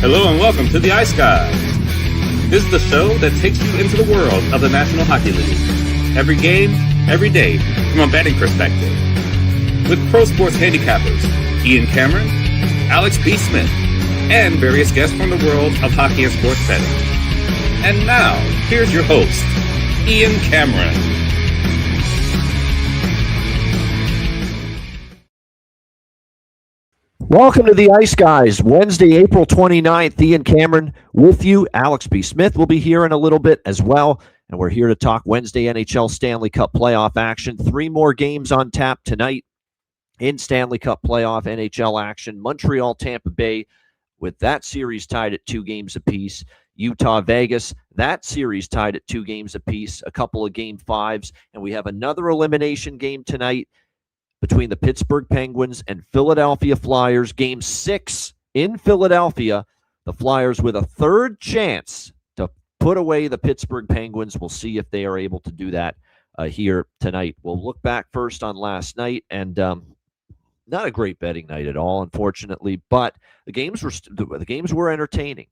Hello and welcome to the Ice Guys. This is the show that takes you into the world of the National Hockey League. Every game, every day, from a betting perspective. With pro sports handicappers, Ian Cameron, Alex B. Smith, and various guests from the world of hockey and sports betting. And now, here's your host, Ian Cameron. Welcome to the Ice Guys, Wednesday, April 29th. Ian Cameron with you. Alex B. Smith will be here in a little bit as well. And we're here to talk Wednesday NHL Stanley Cup playoff action. 3 more games on tap tonight in Stanley Cup playoff NHL action. Montreal, Tampa Bay, with that series tied at 2 games apiece. Utah, Vegas, that series tied at 2 games apiece. A couple of game 5s. And we have another elimination game tonight between the Pittsburgh Penguins and Philadelphia Flyers. Game 6 in Philadelphia. The Flyers with a third chance to put away the Pittsburgh Penguins. We'll see if they are able to do that here tonight. We'll look back first on last night, and not a great betting night at all, unfortunately, but the games were entertaining.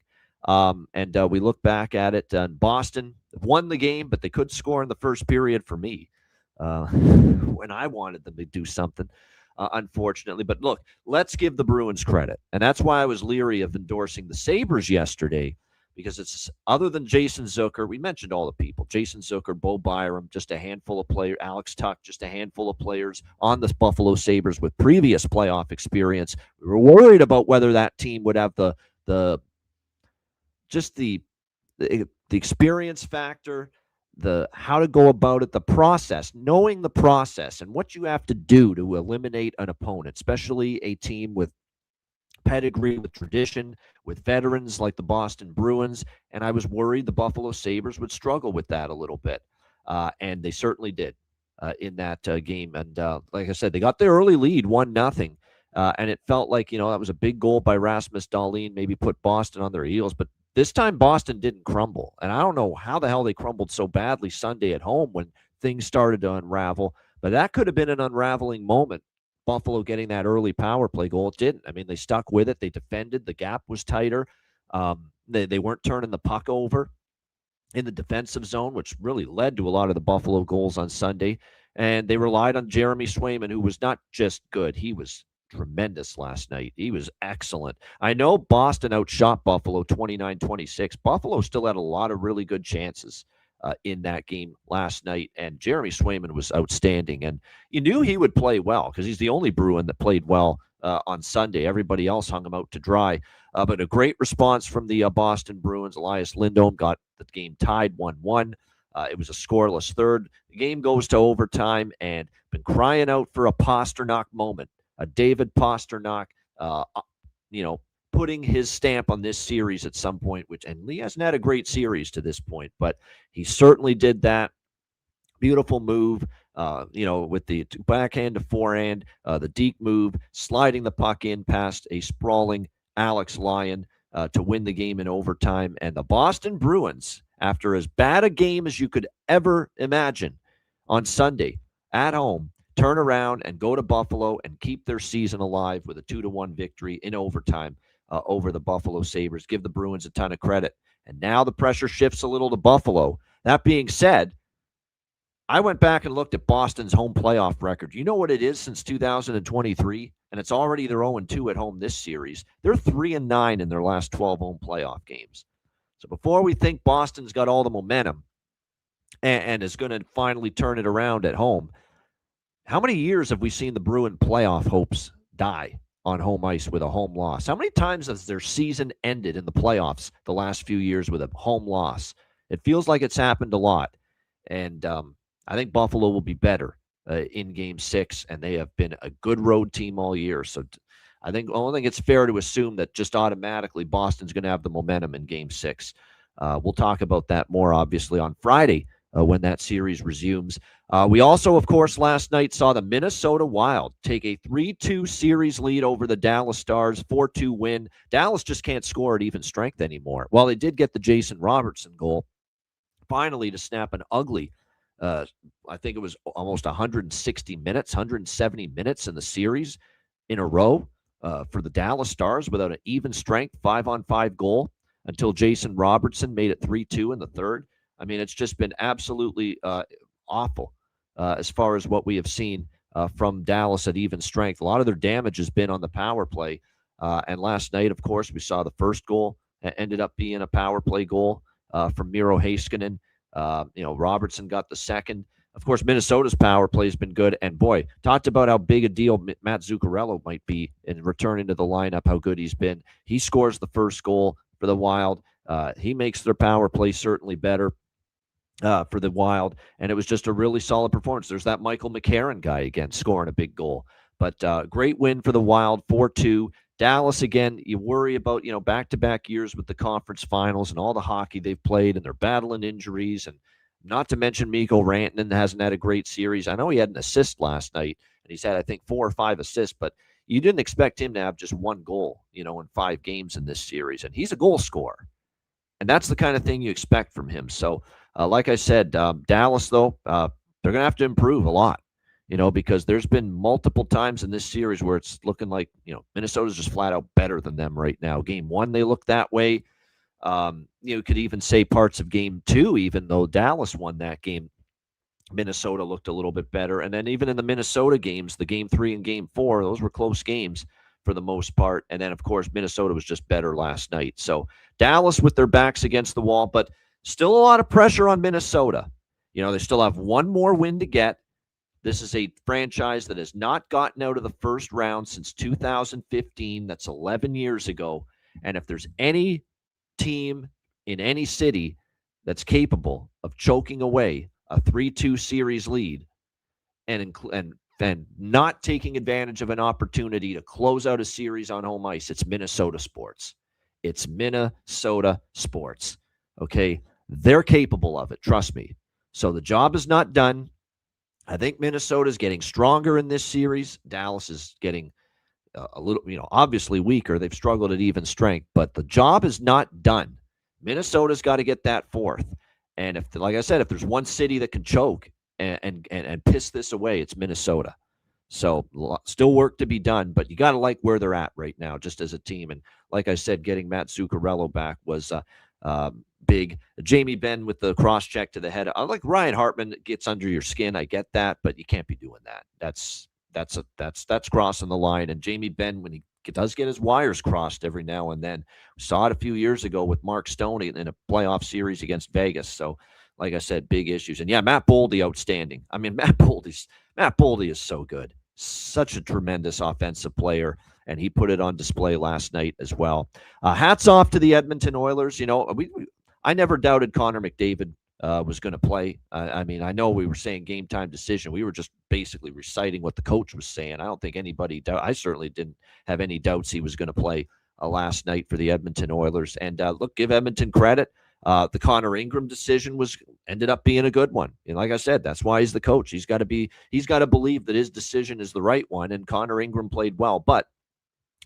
And we look back at it, and Boston won the game, but they couldn't score in the first period for me. When I wanted them to do something, unfortunately. But look, let's give the Bruins credit. And that's why I was leery of endorsing the Sabres yesterday, because it's other than Jason Zucker, we mentioned all the people, Jason Zucker, Bo Byram, just a handful of players, Alex Tuck, just a handful of players on the Buffalo Sabres with previous playoff experience. We were worried about whether that team would have the experience factor, the how to go about it, the process, knowing the process and what you have to do to eliminate an opponent, especially a team with pedigree, with tradition, with veterans like the Boston Bruins. And I was worried the Buffalo Sabres would struggle with that a little bit. And they certainly did in that game. And like I said, they got their early lead, 1-0. And it felt like, that was a big goal by Rasmus Dahlin, maybe put Boston on their heels. But this time, Boston didn't crumble. And I don't know how the hell they crumbled so badly Sunday at home when things started to unravel. But that could have been an unraveling moment. Buffalo getting that early power play goal. It didn't. I mean, they stuck with it. They defended. The gap was tighter. They weren't turning the puck over in the defensive zone, which really led to a lot of the Buffalo goals on Sunday. And they relied on Jeremy Swayman, who was not just good. He was tremendous last night. He was excellent. I know Boston outshot Buffalo 29-26. Buffalo still had a lot of really good chances in that game last night, and Jeremy Swayman was outstanding. And you knew he would play well because he's the only Bruin that played well on Sunday. Everybody else hung him out to dry. But a great response from the Boston Bruins. Elias Lindholm got the game tied 1-1. It was a scoreless third. The game goes to overtime, and been crying out for a Pastrnak moment. David Pastrnak, putting his stamp on this series at some point, and he hasn't had a great series to this point, but he certainly did that. Beautiful move, with the backhand to forehand, the deep move, sliding the puck in past a sprawling Alex Lyon to win the game in overtime. And the Boston Bruins, after as bad a game as you could ever imagine on Sunday at home, turn around and go to Buffalo and keep their season alive with a 2-1 victory in overtime over the Buffalo Sabres. Give the Bruins a ton of credit. And now the pressure shifts a little to Buffalo. That being said, I went back and looked at Boston's home playoff record. You know what it is since 2023? And it's already their 0-2 at home this series. They're 3-9 in their last 12 home playoff games. So before we think Boston's got all the momentum and is going to finally turn it around at home, how many years have we seen the Bruin playoff hopes die on home ice with a home loss? How many times has their season ended in the playoffs the last few years with a home loss? It feels like it's happened a lot. And I think Buffalo will be better in Game 6, and they have been a good road team all year. So I don't think it's fair to assume that just automatically Boston's going to have the momentum in Game 6. We'll talk about that more, obviously, on Friday when that series resumes. We also, of course, last night saw the Minnesota Wild take a 3-2 series lead over the Dallas Stars, 4-2 win. Dallas just can't score at even strength anymore. Well, they did get the Jason Robertson goal, finally to snap an ugly, I think it was almost 160 minutes, 170 minutes in the series in a row for the Dallas Stars without an even strength 5-on-5 goal until Jason Robertson made it 3-2 in the third. I mean, it's just been absolutely awful as far as what we have seen from Dallas at even strength. A lot of their damage has been on the power play. And last night, of course, we saw the first goal ended up being a power play goal from Miro Heiskanen. Robertson got the second. Of course, Minnesota's power play has been good. And boy, talked about how big a deal Matt Zuccarello might be in returning to the lineup, how good he's been. He scores the first goal for the Wild. He makes their power play certainly better for the Wild. And it was just a really solid performance. There's that Michael McCarron guy again scoring a big goal. But great win for the Wild, 4-2. Dallas, again, you worry about, back-to-back years with the conference finals and all the hockey they've played, and they're battling injuries. And not to mention Mikko Rantanen hasn't had a great series. I know he had an assist last night, and he's had, I think, 4 or 5 assists, but you didn't expect him to have just 1 goal, in 5 games in this series. And he's a goal scorer. And that's the kind of thing you expect from him. So, like I said, Dallas, though, they're going to have to improve a lot. Because there's been multiple times in this series where it's looking like, Minnesota's just flat out better than them right now. Game 1, they look that way. You could even say parts of game 2, even though Dallas won that game, Minnesota looked a little bit better. And then even in the Minnesota games, the game 3 and game 4, those were close games for the most part. And then, of course, Minnesota was just better last night. So Dallas with their backs against the wall, but still a lot of pressure on Minnesota. They still have one more win to get. This is a franchise that has not gotten out of the first round since 2015. That's 11 years ago. And if there's any team in any city that's capable of choking away a 3-2 series lead and not taking advantage of an opportunity to close out a series on home ice, it's Minnesota sports. It's Minnesota sports. Okay? They're capable of it. Trust me. So the job is not done. I think Minnesota's getting stronger in this series. Dallas is getting a little, obviously weaker. They've struggled at even strength, but the job is not done. Minnesota's got to get that 4th. And if, like I said, if there's one city that can choke and piss this away, it's Minnesota. So still work to be done, but you got to like where they're at right now, just as a team. And like I said, getting Matt Zuccarello back was big. Jamie Benn with the cross check to the head. I like Ryan Hartman gets under your skin. I get that, but you can't be doing that. That's crossing the line. And Jamie Benn, when he does get his wires crossed every now and then, we saw it a few years ago with Mark Stoney in a playoff series against Vegas. So, like I said, big issues. And yeah, Matt Boldy outstanding. I mean, Matt Boldy is so good. Such a tremendous offensive player. And he put it on display last night as well. Hats off to the Edmonton Oilers. I never doubted Connor McDavid was going to play. I mean, I know we were saying game time decision. We were just basically reciting what the coach was saying. I don't think anybody I certainly didn't have any doubts he was going to play last night for the Edmonton Oilers. And look, give Edmonton credit. The Connor Ingram decision ended up being a good one. And like I said, that's why he's the coach. He's got to believe that his decision is the right one. And Connor Ingram played well, but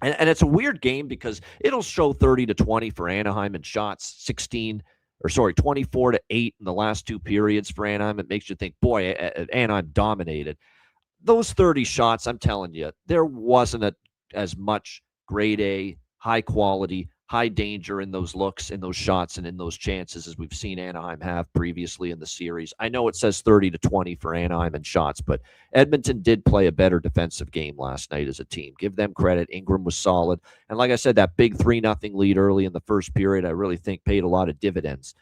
and it's a weird game because it'll show 30-20 for Anaheim in shots, 24-8 in the last 2 periods for Anaheim. It makes you think, boy, Anaheim dominated. Those 30 shots, I'm telling you, there wasn't as much grade A, high quality, high danger in those looks, in those shots, and in those chances as we've seen Anaheim have previously in the series. I know it says 30-20 for Anaheim in shots, but Edmonton did play a better defensive game last night as a team. Give them credit. Ingram was solid. And like I said, that big 3-0 lead early in the first period, I really think paid a lot of dividends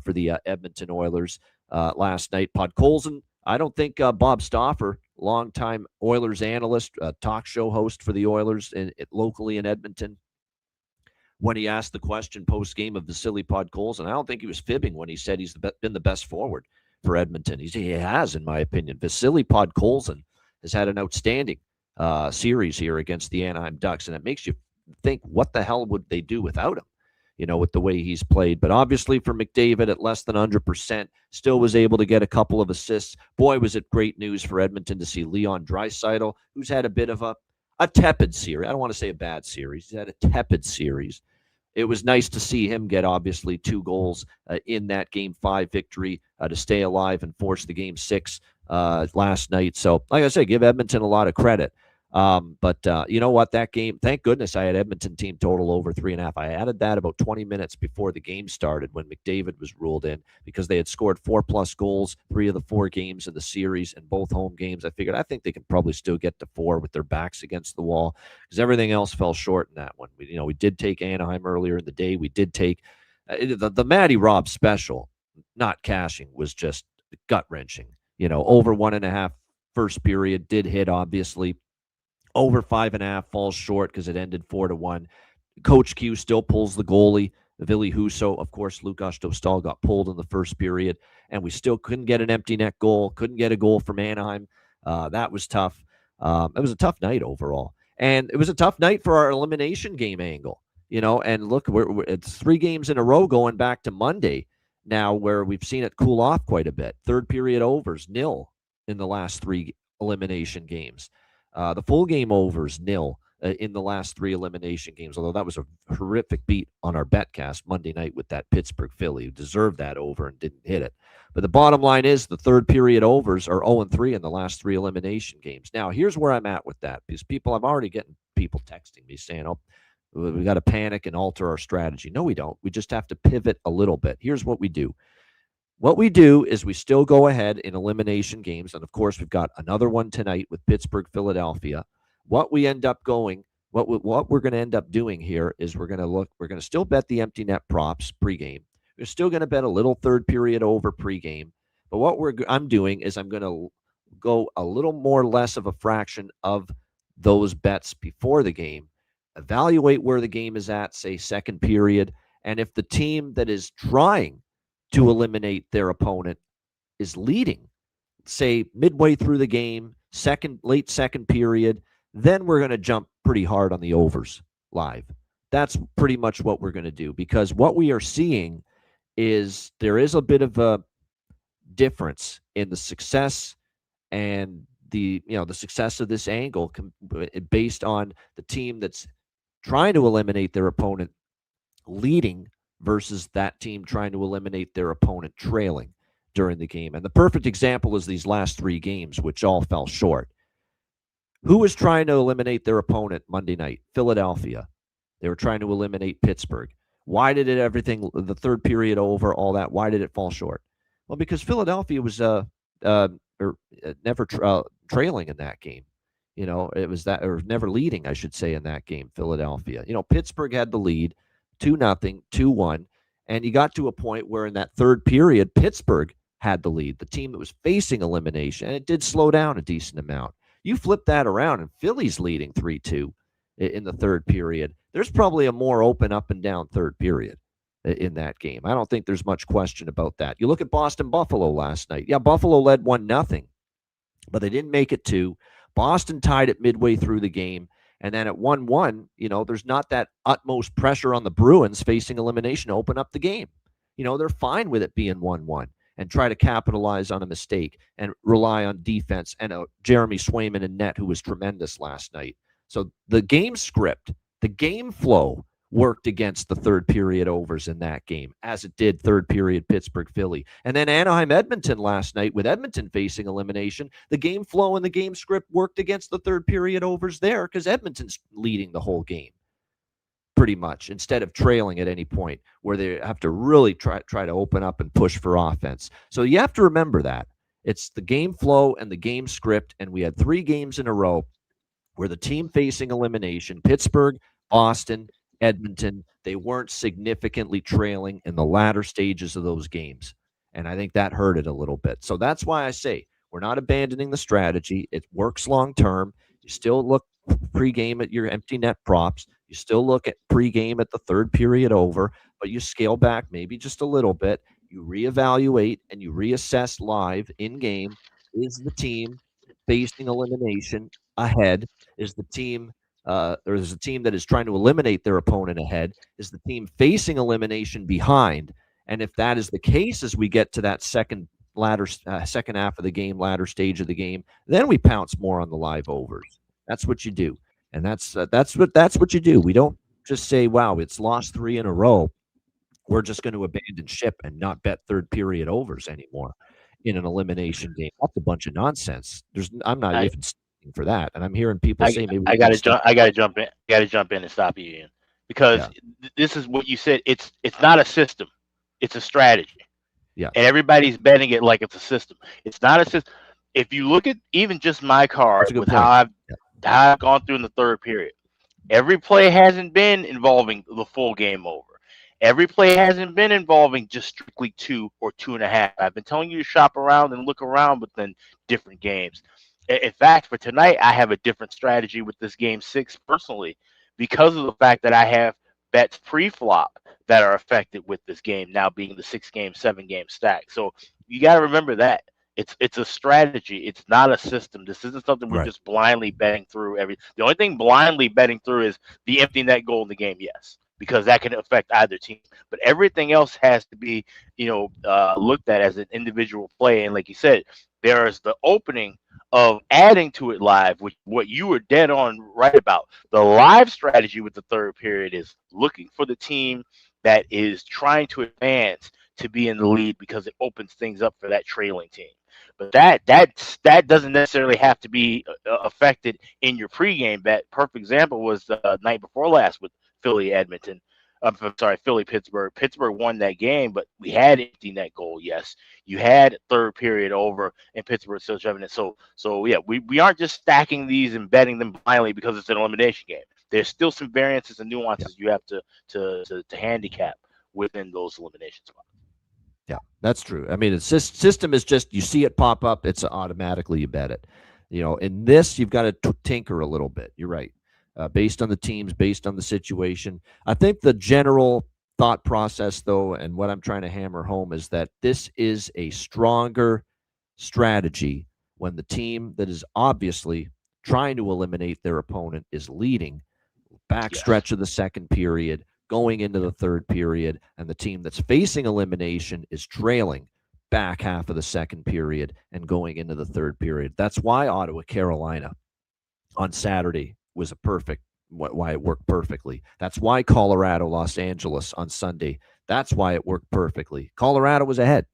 for the Edmonton Oilers last night. Podkolzin, I don't think Bob Stauffer, longtime Oilers analyst, talk show host for the Oilers locally in Edmonton, when he asked the question post-game of Vasily Podkolzin, I don't think he was fibbing when he said he's been the best forward for Edmonton. He has, in my opinion. Vasily Podkolzin has had an outstanding series here against the Anaheim Ducks, and it makes you think, what the hell would they do without him, with the way he's played. But obviously for McDavid at less than 100%, still was able to get a couple of assists. Boy, was it great news for Edmonton to see Leon Draisaitl, who's had a bit of a tepid series. I don't want to say a bad series. He's had a tepid series. It was nice to see him get, obviously, 2 goals in that Game 5 victory to stay alive and force the Game 6 last night. So, like I said, give Edmonton a lot of credit. But you know what? That game, thank goodness I had Edmonton team total over 3.5. I added that about 20 minutes before the game started when McDavid was ruled in because they had scored 4+ goals 3 of the 4 games in the series and both home games. I figured I think they can probably still get to 4 with their backs against the wall because everything else fell short in that one. We did take Anaheim earlier in the day. We did take the Matty Rob special, not cashing, was just gut wrenching. Over 1.5 first period did hit, obviously. Over 5.5 falls short because it ended 4-1. Coach Q still pulls the goalie, Ville Husso. Of course, Lukas Dostal got pulled in the first period, and we still couldn't get an empty net goal, couldn't get a goal from Anaheim. That was tough. It was a tough night overall. And it was a tough night for our elimination game angle. And look, it's 3 games in a row going back to Monday now where we've seen it cool off quite a bit. Third period overs, 0 in the last 3 elimination games. The full game overs, 0 in the last 3 elimination games, although that was a horrific beat on our betcast Monday night with that Pittsburgh Philly, who deserved that over and didn't hit it. But the bottom line is the third period overs are 0-3 in the last 3 elimination games. Now, here's where I'm at with that, because I'm already getting people texting me saying, oh, we got to panic and alter our strategy. No, we don't. We just have to pivot a little bit. Here's what we do. What we do is we still go ahead in elimination games. And of course, we've got another one tonight with Pittsburgh, Philadelphia. What we're going to end up doing here is we're going to still bet the empty net props pregame. We're still going to bet a little third period over pregame. But what I'm doing is I'm going to go a little more less of a fraction of those bets before the game, evaluate where the game is at, say second period. And if the team that is trying to eliminate their opponent is leading, say midway through the game, late second period, then we're going to jump pretty hard on the overs live. That's pretty much what we're going to do, because what we are seeing is there is a bit of a difference in the success and the success of this angle based on the team that's trying to eliminate their opponent leading versus that team trying to eliminate their opponent trailing during the game. And the perfect example is these last 3 games, which all fell short. Who was trying to eliminate their opponent Monday night? Philadelphia. They were trying to eliminate Pittsburgh. Why did the third period over, all that, why did it fall short? Well, because Philadelphia was never trailing in that game. It was that, or never leading, I should say, in that game, Philadelphia. Pittsburgh had the lead, 2-0, 2-1, and you got to a point where in that third period, Pittsburgh had the lead, the team that was facing elimination, and it did slow down a decent amount. You flip that around, and Philly's leading 3-2 in the third period. There's probably a more open up and down third period in that game. I don't think there's much question about that. You look at Boston-Buffalo last night. Yeah, Buffalo led 1-0, but they didn't make it 2. Boston tied it midway through the game. And then at 1-1, there's not that utmost pressure on the Bruins facing elimination to open up the game. They're fine with it being 1-1 and try to capitalize on a mistake and rely on defense and Jeremy Swayman in net, who was tremendous last night. So the game script, the game flow worked against the third period overs in that game, as it did third period Pittsburgh-Philly. And then Anaheim-Edmonton last night, with Edmonton facing elimination, the game flow and the game script worked against the third period overs there because Edmonton's leading the whole game pretty much, instead of trailing at any point where they have to really try to open up and push for offense. So you have to remember that. It's the game flow and the game script, and we had 3 games in a row where the team facing elimination, Pittsburgh, Boston, Edmonton, they weren't significantly trailing in the latter stages of those games. And I think that hurt it a little bit. So that's why I say we're not abandoning the strategy. It works long term. You still look pregame at your empty net props. You still look at pregame at the third period over, but you scale back maybe just a little bit. You reevaluate and you reassess live in game. Is the team facing elimination ahead? Is the team or is a team that is trying to eliminate their opponent ahead? Is the team facing elimination behind? And if that is the case, as we get to that second half of the game, latter stage of the game, then we pounce more on the live overs. That's what you do, and that's what you do. We don't just say, "Wow, it's lost 3 in a row. We're just going to abandon ship and not bet third period overs anymore in an elimination game." That's a bunch of nonsense. I'm not even asking for that, and I'm hearing people say maybe I got to jump. I got to jump in. Got to jump in and stop you, Ian, because Yeah, this is what you said. It's not a system. It's a strategy, yeah, and everybody's betting it like it's a system. It's not a system. If you look at even just my that's card a good with how point. Yeah, I've gone through in the third period, every play hasn't been involving the full game over. Every play hasn't been involving just strictly 2 or 2.5. I've been telling you to shop around and look around within different games. In fact, for tonight, I have a different strategy with this game 6 personally because of the fact that I have bets pre-flop that are affected with this game now being the 6 game, 7 game stack. So you got to remember that it's a strategy. It's not a system. This isn't something we're right. just blindly betting through every. The only thing blindly betting through is the empty net goal in the game. Yes, because that can affect either team. But everything else has to be, looked at as an individual play. And like you said, there is the opening of adding to it live, which what you were dead on right about. The live strategy with the third period is looking for the team that is trying to advance to be in the lead because it opens things up for that trailing team. But that doesn't necessarily have to be affected in your pregame bet. Perfect example was the night before last with Philly Edmonton. I'm sorry, Philly Pittsburgh. Pittsburgh won that game, but we had empty net goal. Yes, you had third period over, and Pittsburgh still shoving it. So yeah, we aren't just stacking these and betting them blindly because it's an elimination game. There's still some variances and Yeah, nuances you have to handicap within those elimination spots. yeah, that's true. I mean, it's just system is just you see it pop up, it's automatically you bet it. In this you've got to tinker a little bit. You're right, based on the teams, based on the situation. I think the general thought process, though, and what I'm trying to hammer home is that this is a stronger strategy when the team that is obviously trying to eliminate their opponent is leading Yes. backstretch of the second period, going into the third period, and the team that's facing elimination is trailing back half of the second period and going into the third period. That's why Ottawa, Carolina on Saturday was a perfect, why it worked perfectly. That's why Colorado, Los Angeles on Sunday, that's why it worked perfectly. Colorado was ahead.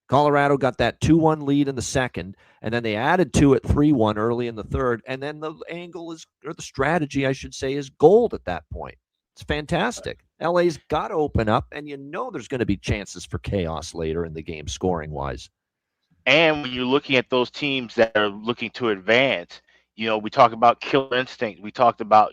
Colorado got that 2-1 lead in the second, and then they added to it 3-1 early in the third, and then the angle is, or the strategy, I should say, is gold at that point. It's fantastic. LA's got to open up, and there's going to be chances for chaos later in the game, scoring-wise. And when you're looking at those teams that are looking to advance, we talk about killer instinct. We talked about,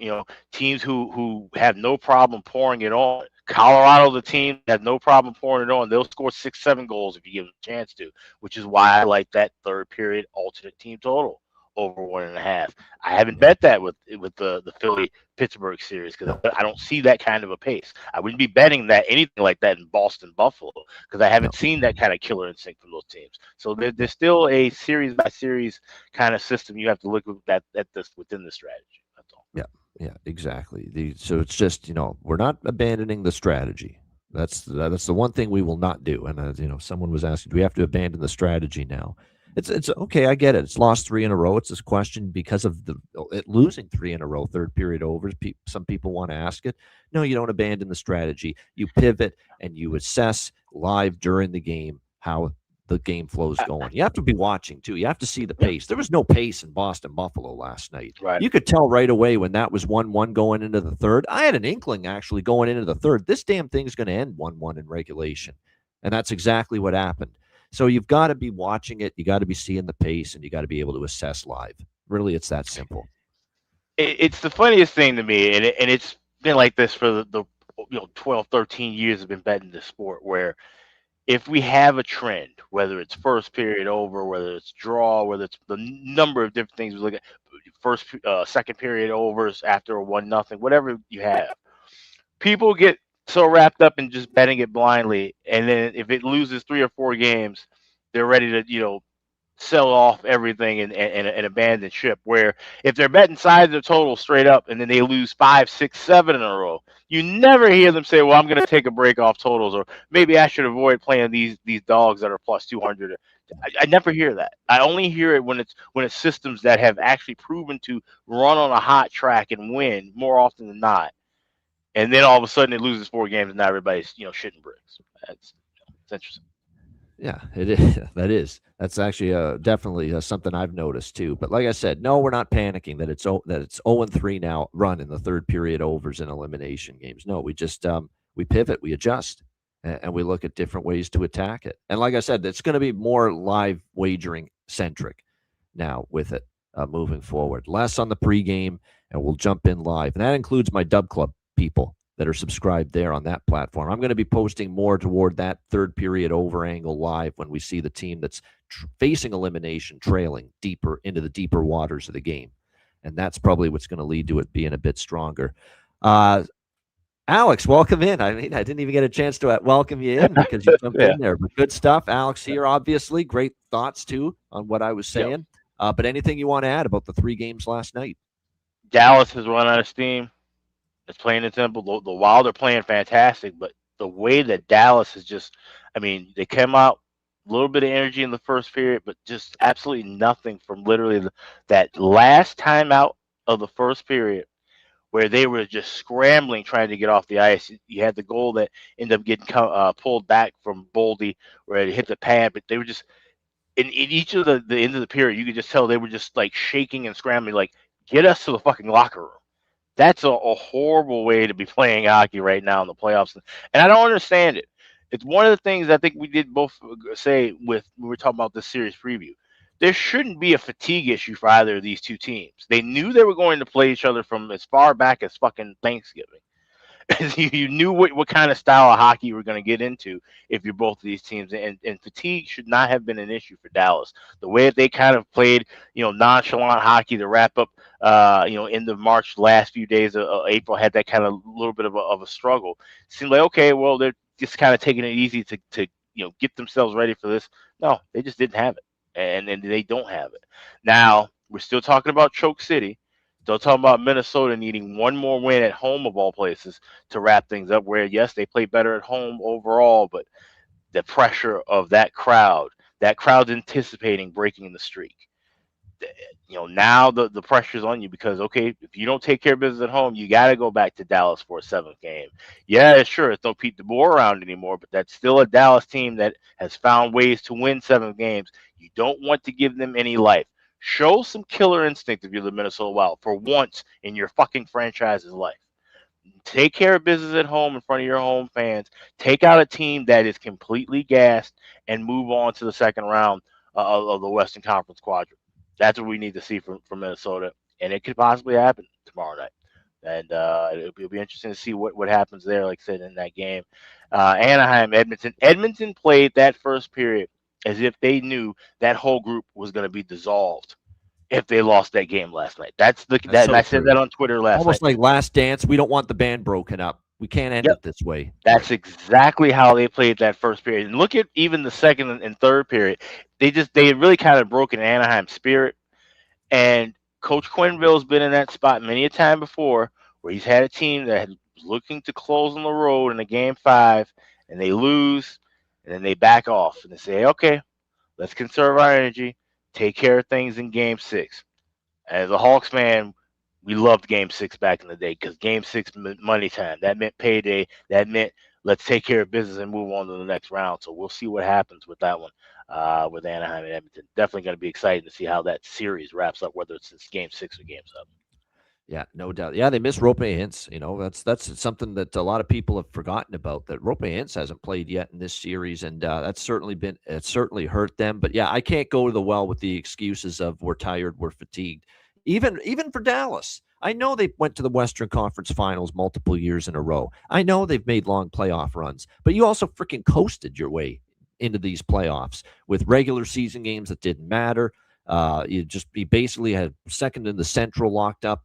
teams who have no problem pouring it on. Colorado, the team has no problem pouring it on. They'll score 6, 7 goals if you give them a chance to, which is why I like that third period alternate team total over 1.5. I haven't Yeah. bet that with the Philly Pittsburgh series because No, I don't see that kind of a pace. I wouldn't be betting that anything like that in Boston Buffalo because I no. haven't seen that kind of killer instinct from those teams. So there's still a series by series kind of system you have to look at this within the strategy. That's all. Yeah, yeah, exactly. So it's just we're not abandoning the strategy. That's the one thing we will not do. And someone was asking, do we have to abandon the strategy now? It's okay. I get it. It's lost 3 in a row. It's this question because of it losing 3 in a row, third period overs. Some people want to ask it. No, you don't abandon the strategy. You pivot and you assess live during the game how the game flow's going. You have to be watching too. You have to see the Yeah, pace. There was no pace in Boston Buffalo last night. right. You could tell right away when that was 1-1 going into the third. I had an inkling actually going into the third. This damn thing's going to end 1-1 in regulation. And that's exactly what happened. So you've got to be watching it. You got to be seeing the pace, and you got to be able to assess live. Really, it's that simple. It's the funniest thing to me, and it's been like this for the 12, 13 years I've been betting this sport where if we have a trend, whether it's first period over, whether it's draw, whether it's the number of different things we look at, second period overs after a 1-0, whatever you have, people get so wrapped up in just betting it blindly, and then if it loses 3 or 4 games, they're ready to sell off everything and abandon ship. Where if they're betting sides of total straight up and then they lose 5, 6, 7 in a row, you never hear them say, "Well, I'm going to take a break off totals," or maybe I should avoid playing these dogs that are plus 200. I never hear that. I only hear it when it's systems that have actually proven to run on a hot track and win more often than not. And then all of a sudden it loses 4 games and now everybody's shitting bricks. That's it's interesting. Yeah, it is. That's actually definitely something I've noticed too. But like I said, no, we're not panicking that it's 0-3 now run in the third period overs in elimination games. No, we just we pivot, we adjust, and we look at different ways to attack it. And like I said, it's going to be more live wagering centric now with it moving forward. Less on the pregame, and we'll jump in live, and that includes my Dub Club people that are subscribed there on that platform. I'm going to be posting more toward that third period over angle live when we see the team that's facing elimination trailing deeper into the deeper waters of the game. And that's probably what's going to lead to it being a bit stronger. Alex, welcome in. I mean, I didn't even get a chance to welcome you in because you jumped in there. But good stuff. Alex here, obviously. Great thoughts, too, on what I was saying. Yep. But anything you want to add about the 3 games last night? Dallas has run out of steam. It's plain and simple. The Wild are playing fantastic, but the way that Dallas is just, I mean, they came out a little bit of energy in the first period, but just absolutely nothing from literally that last time out of the first period where they were just scrambling trying to get off the ice. You had the goal that ended up getting pulled back from Boldy where it hit the pad, but they were just in each of the end of the period, you could just tell they were just like shaking and scrambling, like, get us to the fucking locker room. That's a horrible way to be playing hockey right now in the playoffs. And I don't understand it. It's one of the things I think we did both say when we were talking about this series preview. There shouldn't be a fatigue issue for either of these two teams. They knew they were going to play each other from as far back as fucking Thanksgiving. You knew what kind of style of hockey you were going to get into if you're both of these teams, and fatigue should not have been an issue for Dallas. The way that they kind of played, nonchalant hockey to wrap up, end of March, last few days of April, had that kind of little bit of a struggle. It seemed like, okay, well, they're just kind of taking it easy to get themselves ready for this. No, they just didn't have it, and they don't have it. Now, we're still talking about Choke City. Still talking about Minnesota needing one more win at home of all places to wrap things up, where, yes, they play better at home overall, but the pressure of that crowd's anticipating breaking the streak. Now the pressure's on you because, okay, if you don't take care of business at home, you got to go back to Dallas for a 7th game. Yeah, sure, it's no Pete DeBoer around anymore, but that's still a Dallas team that has found ways to win 7 games. You don't want to give them any life. Show some killer instinct if you're the Minnesota Wild for once in your fucking franchise's life. Take care of business at home in front of your home fans. Take out a team that is completely gassed and move on to the second round of the Western Conference quadrant. That's what we need to see from Minnesota, and it could possibly happen tomorrow night. And it'll be interesting to see what happens there, like I said, in that game. Anaheim, Edmonton. Edmonton played that first period as if they knew that whole group was going to be dissolved if they lost that game last night. And I said that on Twitter last night. Almost like Last Dance. We don't want the band broken up. We can't end it this way. That's exactly how they played that first period. And look at even the second and third period. They had really kind of broken Anaheim's spirit. And Coach Quenneville's been in that spot many a time before where he's had a team that was looking to close on the road in a game 5, and they lose. And then they back off and they say, okay, let's conserve our energy, take care of things in game 6. As a Hawks fan, we loved game 6 back in the day because game 6 meant money time. That meant payday. That meant let's take care of business and move on to the next round. So we'll see what happens with that one with Anaheim and Edmonton. Definitely going to be exciting to see how that series wraps up, whether it's game 6 or game 7. Yeah, no doubt. Yeah, they miss Roope Hintz. That's something that a lot of people have forgotten about, that Roope Hintz hasn't played yet in this series, and that's certainly hurt them. But yeah, I can't go to the well with the excuses of we're tired, we're fatigued. Even for Dallas, I know they went to the Western Conference Finals multiple years in a row. I know they've made long playoff runs, but you also freaking coasted your way into these playoffs with regular season games that didn't matter. You basically had second in the Central locked up.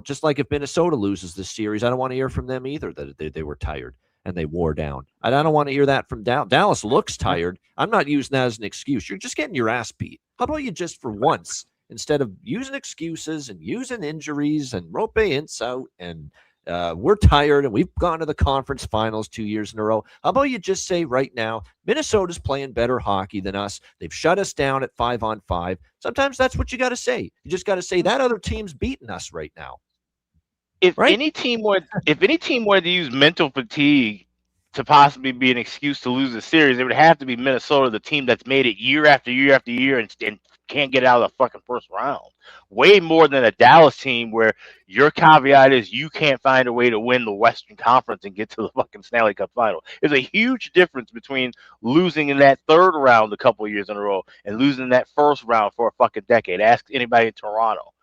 Just like if Minnesota loses this series, I don't want to hear from them either that they were tired and they wore down. I don't want to hear that from Dallas. Dallas looks tired. I'm not using that as an excuse. You're just getting your ass beat. How about you just for once, instead of using excuses and using injuries and Roope Hintz out and we're tired and we've gone to the conference finals 2 years in a row. How about you just say right now, Minnesota's playing better hockey than us. They've shut us down at 5-on-5. Sometimes that's what you got to say. You just got to say that other team's beating us right now. If any team were to use mental fatigue to possibly be an excuse to lose the series, it would have to be Minnesota, the team that's made it year after year after year and can't get out of the fucking first round. Way more than a Dallas team where your caveat is you can't find a way to win the Western Conference and get to the fucking Stanley Cup final. There's a huge difference between losing in that third round a couple of years in a row and losing in that first round for a fucking decade. Ask anybody in Toronto.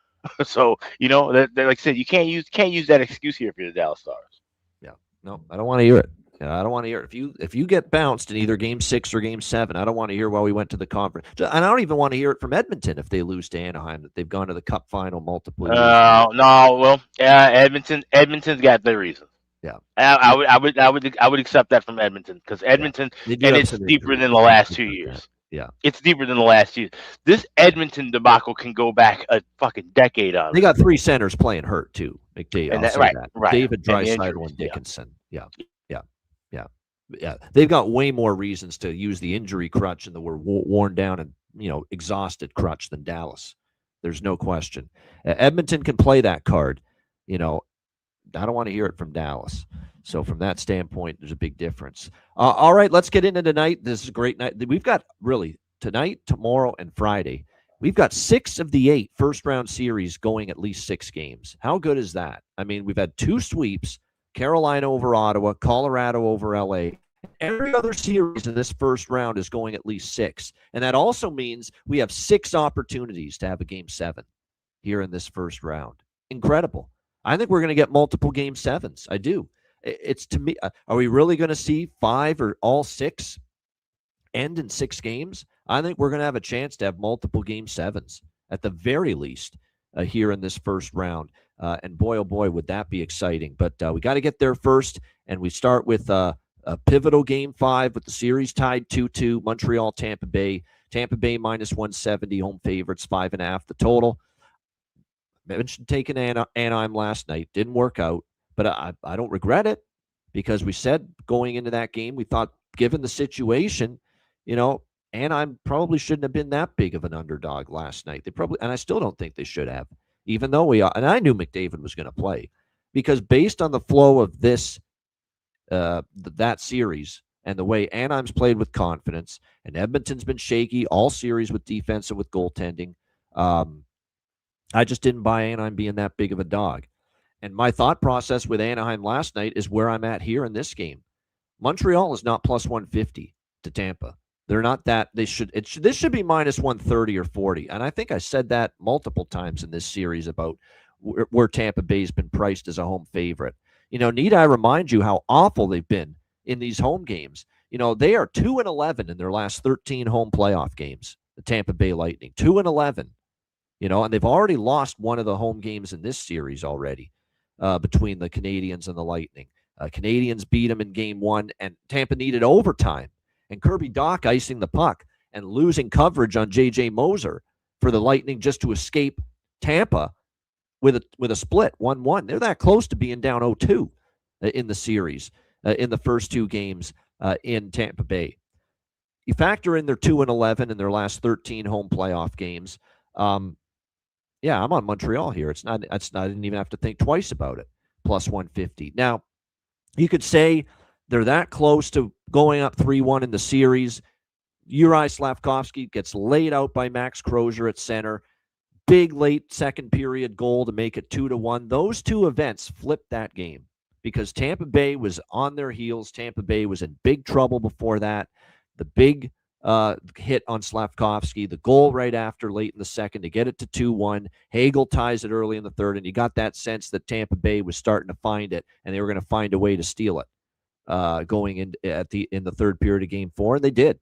So, like I said, you can't use that excuse here for the Dallas Stars. Yeah. No, I don't want to hear it. I don't want to hear it. If you get bounced in either game 6 or game 7, I don't want to hear why we went to the conference. And I don't even want to hear it from Edmonton if they lose to Anaheim, that they've gone to the Cup final multiple years. No. Well, Edmonton's got their reasons. Yeah, I would accept that from Edmonton because Edmonton, and it's deeper than the last 2 years. Yeah, it's deeper than the last year. This Edmonton debacle can go back a fucking decade on. They got 3 centers playing hurt too. McDavid, right. David Draisaitl and Dickinson. Yeah. They've got way more reasons to use the injury crutch and the worn down and exhausted crutch than Dallas. There's no question. Edmonton can play that card. I don't want to hear it from Dallas. So from that standpoint, there's a big difference. All right, let's get into tonight. This is a great night. We've got really tonight, tomorrow, and Friday. We've got 6 of the 8 first-round series going at least 6 games. How good is that? I mean, we've had 2 sweeps, Carolina over Ottawa, Colorado over LA. Every other series in this first round is going at least 6. And that also means we have 6 opportunities to have a game 7 here in this first round. Incredible. I think we're going to get multiple game 7s. I do. It's to me, are we really going to see 5 or all 6 end in 6 games? I think we're going to have a chance to have multiple game 7s at the very least here in this first round. And boy, oh boy, would that be exciting. But we got to get there first. And we start with a pivotal game 5 with the series tied 2-2, Montreal, Tampa Bay. Tampa Bay minus 170, home favorites, 5.5 the total. Mentioned taking Anaheim last night. Didn't work out, but I don't regret it because we said going into that game, we thought given the situation, Anaheim probably shouldn't have been that big of an underdog last night. And I still don't think they should have, even though and I knew McDavid was going to play because based on the flow of this, that series and the way Anaheim's played with confidence and Edmonton's been shaky all series with defense and with goaltending. I just didn't buy Anaheim being that big of a dog. And my thought process with Anaheim last night is where I'm at here in this game. Montreal is not plus 150 to Tampa. They're not that. This should be minus 130 or 40. And I think I said that multiple times in this series about where Tampa Bay's been priced as a home favorite. Need I remind you how awful they've been in these home games? They are 2-11 in their last 13 home playoff games. The Tampa Bay Lightning, 2-11. And they've already lost one of the home games in this series already between the Canadiens and the Lightning. Canadiens beat them in game 1, and Tampa needed overtime. And Kirby Dach icing the puck and losing coverage on J.J. Moser for the Lightning just to escape Tampa with a split, 1-1. They're that close to being down 0-2 in the series in the first 2 games in Tampa Bay. You factor in their 2-11 in their last 13 home playoff games. Yeah, I'm on Montreal here. I didn't even have to think twice about it. Plus 150. Now, you could say they're that close to going up 3-1 in the series. Uri Slafkovsky gets laid out by Max Crozier at center. Big late second period goal to make it 2-1. Those 2 events flipped that game because Tampa Bay was on their heels. Tampa Bay was in big trouble before that. The big hit on Slafkovsky, the goal right after late in the second to get it to 2-1. Hagel ties it early in the third, and you got that sense that Tampa Bay was starting to find it, and they were going to find a way to steal it going in the third period of game 4, and they did.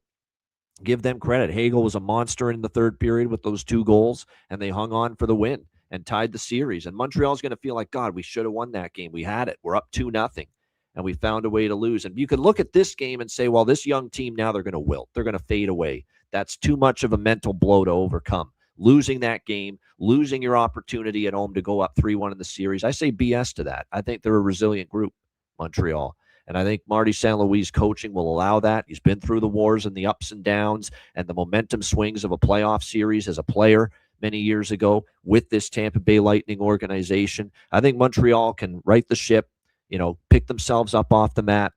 Give them credit. Hagel was a monster in the third period with those 2 goals, and they hung on for the win and tied the series. And Montreal's going to feel like, God, we should have won that game. We had it. We're up 2-0. And we found a way to lose. And you could look at this game and say, well, this young team now, they're going to wilt. They're going to fade away. That's too much of a mental blow to overcome. Losing that game, losing your opportunity at home to go up 3-1 in the series. I say BS to that. I think they're a resilient group, Montreal. And I think Marty St. Louis' coaching will allow that. He's been through the wars and the ups and downs and the momentum swings of a playoff series as a player many years ago with this Tampa Bay Lightning organization. I think Montreal can right the ship, pick themselves up off the mat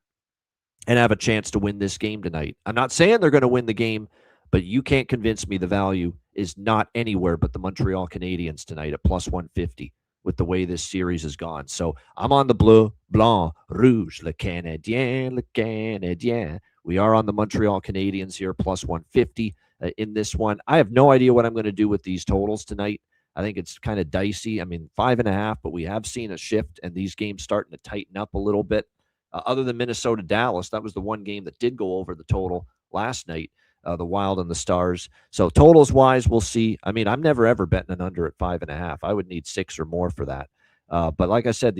and have a chance to win this game tonight. I'm not saying they're going to win the game, but you can't convince me the value is not anywhere but the Montreal Canadiens tonight at plus 150 with the way this series has gone. So I'm on the bleu, blanc, rouge, le Canadien, le Canadien. We are on the Montreal Canadiens here, plus 150 in this one. I have no idea what I'm going to do with these totals tonight. I think it's kind of dicey. I mean, 5.5, but we have seen a shift and these games starting to tighten up a little bit. Other than Minnesota Dallas, that was the one game that did go over the total last night, the Wild and the Stars. So totals wise, we'll see. I mean, I'm never ever betting an under at 5.5. I would need 6 or more for that. But like I said,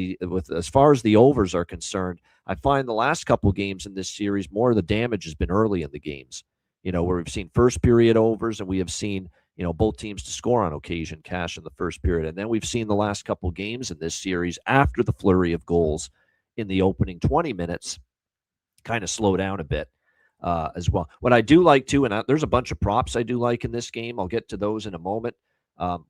as far as the overs are concerned, I find the last couple games in this series, more of the damage has been early in the games. Where we've seen first period overs and we have seen both teams to score on occasion, cash in the first period. And then we've seen the last couple games in this series after the flurry of goals in the opening 20 minutes kind of slow down a bit as well. What I do like too, and there's a bunch of props I do like in this game. I'll get to those in a moment.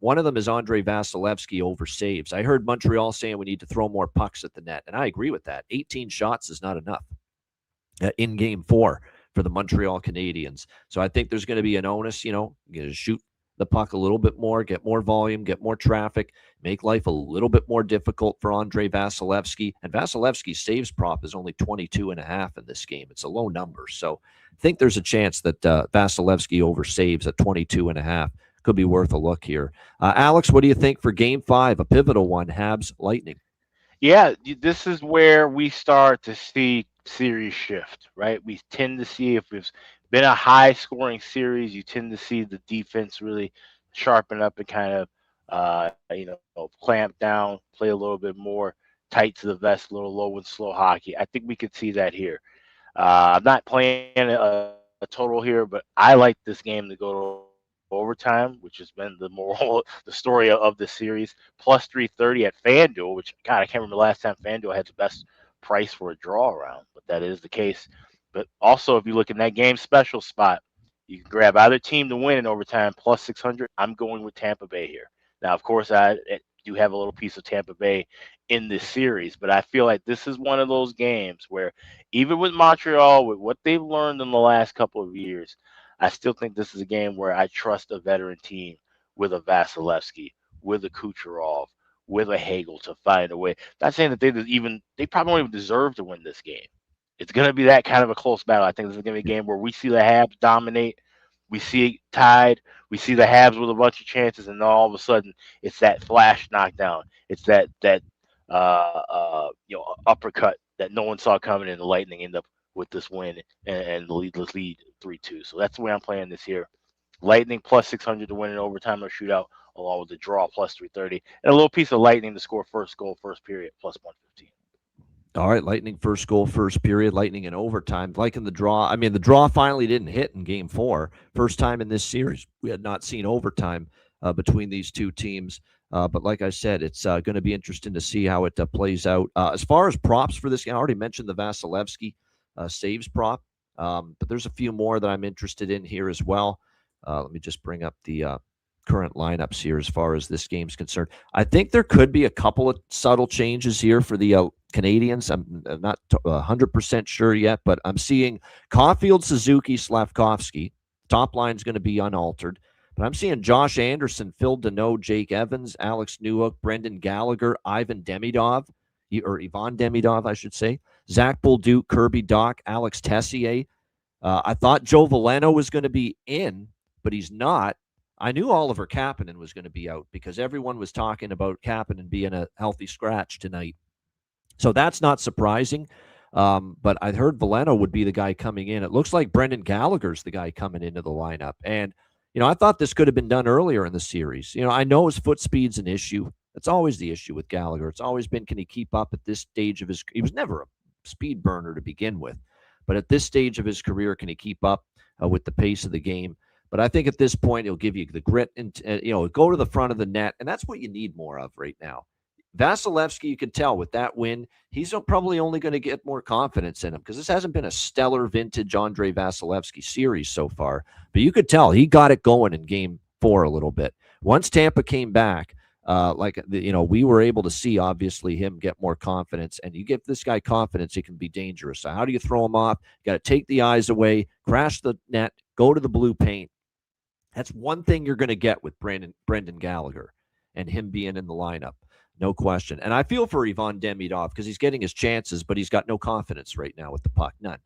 One of them is Andrei Vasilevskiy over saves. I heard Montreal saying we need to throw more pucks at the net, and I agree with that. 18 shots is not enough in Game 4 for the Montreal Canadiens. So I think there's going to be an onus, shoot the puck a little bit more, get more volume, get more traffic, make life a little bit more difficult for Andrei Vasilevskiy. And Vasilevsky's saves prop is only 22.5 in this game. It's a low number. So I think there's a chance that Vasilevskiy over saves at 22.5 could be worth a look here. Alex, what do you think for Game 5, a pivotal one, Habs Lightning? Yeah, this is where we start to see series shift, right? We tend to see, if it's been a high scoring series, you tend to see the defense really sharpen up and kind of clamp down, play a little bit more tight to the vest, a little low and slow hockey. I think we could see that here. I'm not playing a total here, but I like this game to go to overtime, which has been the story of the series. Plus 330 at FanDuel, which, God, I can't remember the last time FanDuel had the best price for a draw around, but that is the case. But also, if you look in that game special spot, you can grab either team to win in overtime, plus 600. I'm going with Tampa Bay here. Now, of course, I do have a little piece of Tampa Bay in this series, but I feel like this is one of those games where, even with Montreal, with what they've learned in the last couple of years, I still think this is a game where I trust a veteran team with a Vasilevskiy, with a Kucherov, with a Hagel to find a way. Not saying that they probably don't even deserve to win this game. It's going to be that kind of a close battle. I think this is going to be a game where we see the Habs dominate. We see it tied. We see the Habs with a bunch of chances, and then all of a sudden, it's that flash knockdown. It's that uppercut that no one saw coming, and the Lightning end up with this win and the lead 3-2. So that's the way I'm playing this here. Lightning plus 600 to win in overtime or shootout, along with the draw plus 330, and a little piece of Lightning to score first goal, first period, plus 115. All right, Lightning first goal, first period, Lightning in overtime. Liking the draw. I mean, the draw finally didn't hit in Game 4. First time in this series we had not seen overtime between these two teams. But like I said, it's going to be interesting to see how it plays out. As far as props for this game, I already mentioned the Vasilevskiy saves prop, but there's a few more that I'm interested in here as well. Let me just bring up the current lineups here as far as this game's concerned. I think there could be a couple of subtle changes here for the Canadiens. I'm not 100% sure yet, but I'm seeing Caulfield, Suzuki, Slavkovsky. Top line's going to be unaltered. But I'm seeing Josh Anderson, Phil Deneau, Jake Evans, Alex Newhook, Brendan Gallagher, Ivan Demidov, or Ivan Demidov, I should say, Zach Bolduc, Kirby Doc, Alex Tessier. I thought Joe Veleno was going to be in, but he's not. I knew Oliver Kapanen was going to be out because everyone was talking about Kapanen being a healthy scratch tonight. So that's not surprising. But I heard Veleno would be the guy coming in. It looks like Brendan Gallagher's the guy coming into the lineup. And, I thought this could have been done earlier in the series. I know his foot speed's an issue. It's always the issue with Gallagher. It's always been, can he keep up at this stage of he was never a speed burner to begin with. But at this stage of his career, can he keep up with the pace of the game? But I think at this point, he'll give you the grit and, go to the front of the net. And that's what you need more of right now. Vasilevskiy, you can tell with that win, he's probably only going to get more confidence in him because this hasn't been a stellar vintage Andrei Vasilevskiy series so far. But you could tell he got it going in Game 4 a little bit. Once Tampa came back, we were able to see, obviously, him get more confidence. And you give this guy confidence, he can be dangerous. So how do you throw him off? You got to take the eyes away, crash the net, go to the blue paint. That's one thing you're going to get with Brendan Gallagher and him being in the lineup. No question. And I feel for Ivan Demidov because he's getting his chances, but he's got no confidence right now with the puck. None.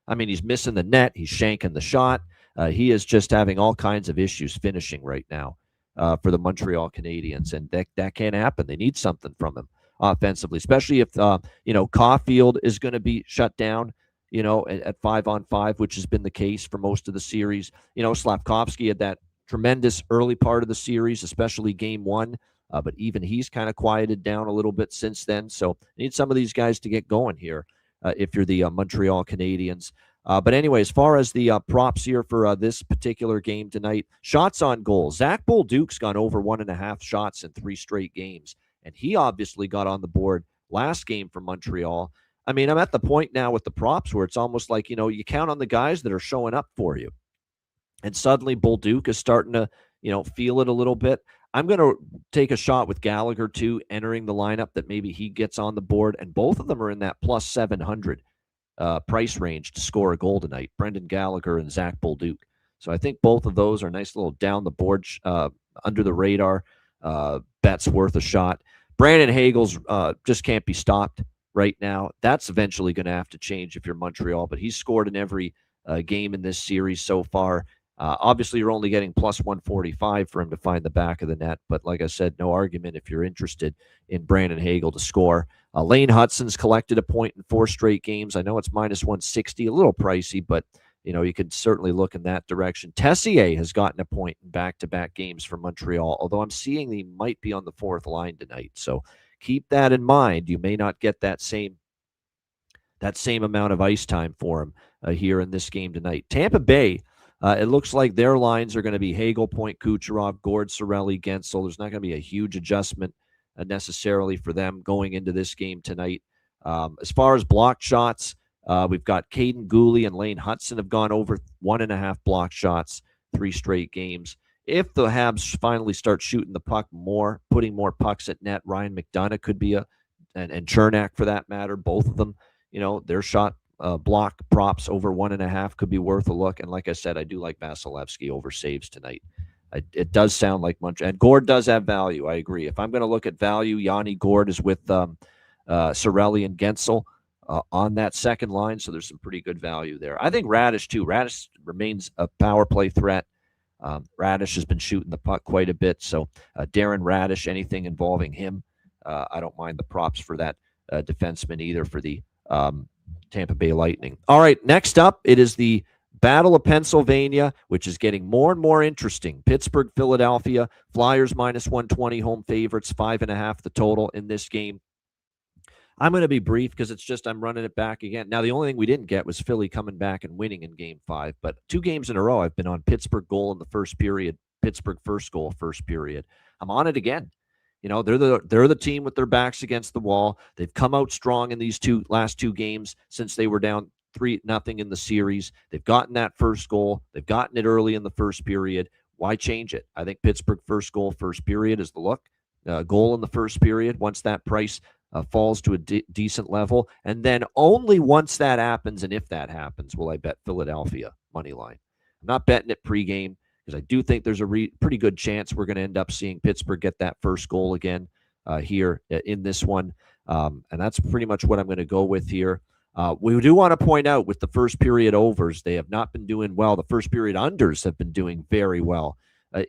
I mean, he's missing the net. He's shanking the shot. He is just having all kinds of issues finishing right now for the Montreal Canadiens. And that can't happen. They need something from him offensively, especially if, Caulfield is going to be shut down, at 5-on-5, which has been the case for most of the series. Slafkovsky had that tremendous early part of the series, especially game one. But even he's kind of quieted down a little bit since then. So you need some of these guys to get going here if you're the Montreal Canadiens. But anyway, as far as the props here for this particular game tonight, shots on goal. Zach Bolduc's gone over 1.5 shots in 3 straight games. And he obviously got on the board last game for Montreal. I mean, I'm at the point now with the props where it's almost like, you count on the guys that are showing up for you. And suddenly Bolduc is starting to, feel it a little bit. I'm going to take a shot with Gallagher, too, entering the lineup, that maybe he gets on the board. And both of them are in that plus 700 price range to score a goal tonight, Brendan Gallagher and Zach Bolduc. So I think both of those are nice little down the board, under the radar bets worth a shot. Brandon Hagel's just can't be stopped right now. That's eventually going to have to change if you're Montreal, but he's scored in every game in this series so far. Obviously, you're only getting plus 145 for him to find the back of the net. But like I said, no argument if you're interested in Brandon Hagel to score. Lane Hutson's collected a point in 4 straight games. I know it's minus 160, a little pricey, but you could certainly look in that direction. Tessier has gotten a point in back-to-back games for Montreal, although I'm seeing he might be on the 4th line tonight. So keep that in mind. You may not get that same amount of ice time for him here in this game tonight. Tampa Bay, it looks like their lines are going to be Hagel, Point, Kucherov, Gord, Cirelli, Gensel. There's not going to be a huge adjustment necessarily for them going into this game tonight. As far as blocked shots, we've got Caden Gooley and Lane Hutson have gone over 1.5 block shots, 3 straight games. If the Habs finally start shooting the puck more, putting more pucks at net, Ryan McDonough could be and Chernak for that matter, both of them, their shot block props over 1.5 could be worth a look. And like I said, I do like Vasilevsky over saves tonight. It does sound like much. And Gord does have value. I agree. If I'm going to look at value, Yanni Gord is with Cirelli and Gensel on that second line. So there's some pretty good value there. I think Radish too. Radish remains a power play threat. Radish has been shooting the puck quite a bit. So Darren Radish, anything involving him, I don't mind the props for that defenseman either for the Tampa Bay Lightning. All right, next up, it is the Battle of Pennsylvania, which is getting more and more interesting. Pittsburgh, Philadelphia, Flyers minus 120, home favorites, 5.5 the total in this game. I'm going to be brief because it's just I'm running it back again. Now, the only thing we didn't get was Philly coming back and winning in Game 5, but 2 games in a row I've been on Pittsburgh goal in the first period, Pittsburgh first goal first period. I'm on it again. They're the team with their backs against the wall. They've come out strong in these last 2 games since they were down 3-0 in the series. They've gotten that first goal. They've gotten it early in the first period. Why change it? I think Pittsburgh first goal first period is the look. Goal in the first period once that price falls to a decent level. And then only once that happens, and if that happens, will I bet Philadelphia money line. I'm not betting it pregame because I do think there's a pretty good chance we're going to end up seeing Pittsburgh get that first goal again here in this one. And that's pretty much what I'm going to go with here. We do want to point out with the first period overs, they have not been doing well. The first period unders have been doing very well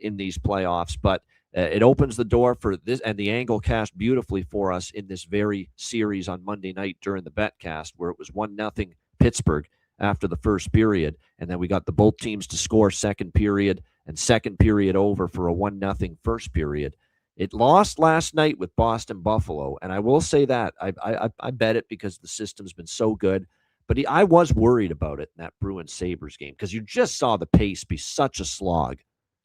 in these playoffs, but it opens the door for this, and the angle cashed beautifully for us in this very series on Monday night during the betcast, where it was 1-0 Pittsburgh after the first period, and then we got the both teams to score second period and second period over for a 1-0 first period. It lost last night with Boston Buffalo, and I will say that I bet it because the system's been so good. But I was worried about it in that Bruins Sabres game because you just saw the pace be such a slog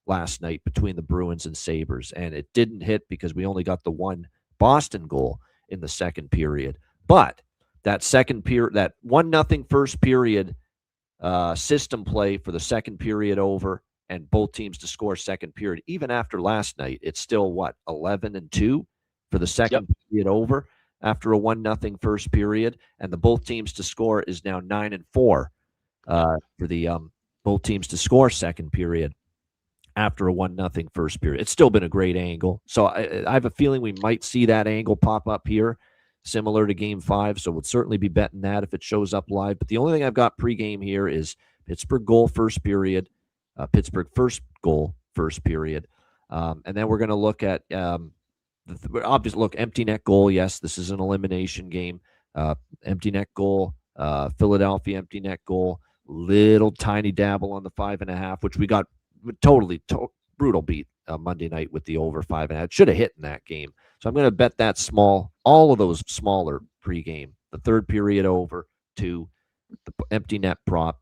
last night between the Bruins and Sabres, and it didn't hit because we only got the one Boston goal in the second period. But that second period, that 1-0 first period system play for the second period over and both teams to score second period. Even after last night, it's still 11-2 for the second period over after a 1-0 first period, and the both teams to score is now 9-4 for the both teams to score second period after a 1-0 first period. It's still been a great angle. So I have a feeling we might see that angle pop up here, similar to Game 5. So we'll certainly be betting that if it shows up live. But the only thing I've got pregame here is Pittsburgh goal first period, Pittsburgh first goal first period. And then we're going to look at obviously, look, empty net goal. Yes, this is an elimination game. Empty net goal, Philadelphia empty net goal, little tiny dabble on the 5.5, which we got totally brutal beat Monday night with the over 5.5. It should have hit in that game. So I'm going to bet that small, all of those smaller pregame, the third period over to the empty net props,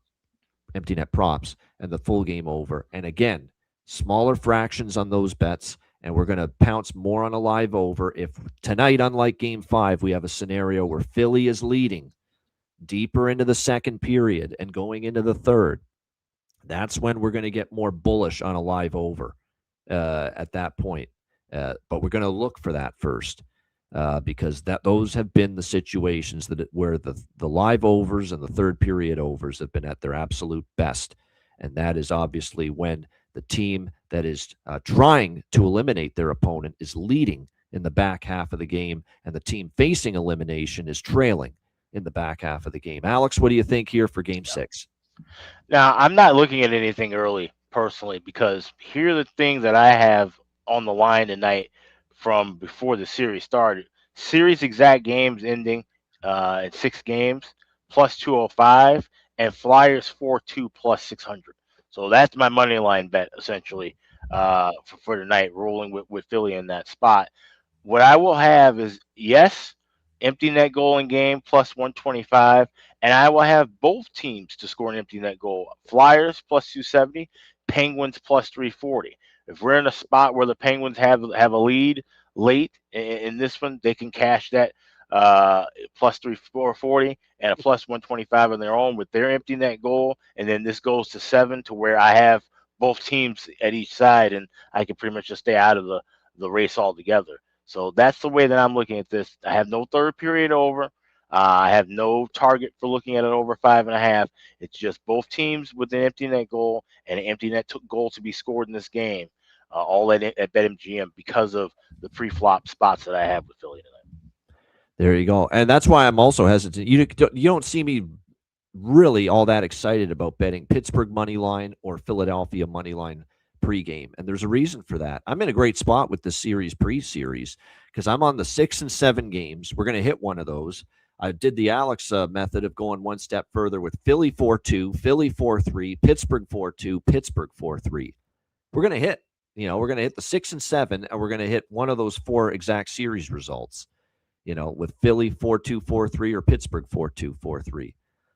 and the full game over. And again, smaller fractions on those bets. And we're going to pounce more on a live over. If tonight, unlike Game 5, we have a scenario where Philly is leading deeper into the second period and going into the third, that's when we're going to get more bullish on a live over at that point. But we're going to look for that first because those have been the situations where the live overs and the third period overs have been at their absolute best. And that is obviously when the team that is trying to eliminate their opponent is leading in the back half of the game, and the team facing elimination is trailing in the back half of the game. Alex, what do you think here for Game 6? Now, I'm not looking at anything early personally because here are the things that I have on the line tonight from before the series started. Series exact games ending at 6 games, plus 205, and Flyers 4-2 plus 600. So that's my money line bet essentially for tonight, rolling with Philly in that spot. What I will have is, yes, empty net goal in game plus 125, and I will have both teams to score an empty net goal. Flyers plus 270, Penguins plus 340. If we're in a spot where the Penguins have a lead late in this one, they can cash that plus 340 and a plus 125 on their own with their empty net goal, and then this goes to 7 to where I have both teams at each side, and I can pretty much just stay out of the race altogether. So that's the way that I'm looking at this. I have no third period over. I have no target for looking at it over 5.5. It's just both teams with an empty net goal and an empty net goal to be scored in this game, all at BetMGM because of the pre-flop spots that I have with Philly tonight. There you go. And that's why I'm also hesitant. You don't see me really all that excited about betting Pittsburgh money line or Philadelphia money line pregame. And there's a reason for that. I'm in a great spot with the series pre-series because I'm on the 6 and 7 games. We're going to hit one of those. I did the Alex method of going one step further with Philly 4-2, Philly 4-3, Pittsburgh 4-2, Pittsburgh 4-3. We're going to hit, we're going to hit the 6 and 7, and we're going to hit one of those 4 exact series results, with Philly 4-2, 4-3 or Pittsburgh 4-2, 4-3.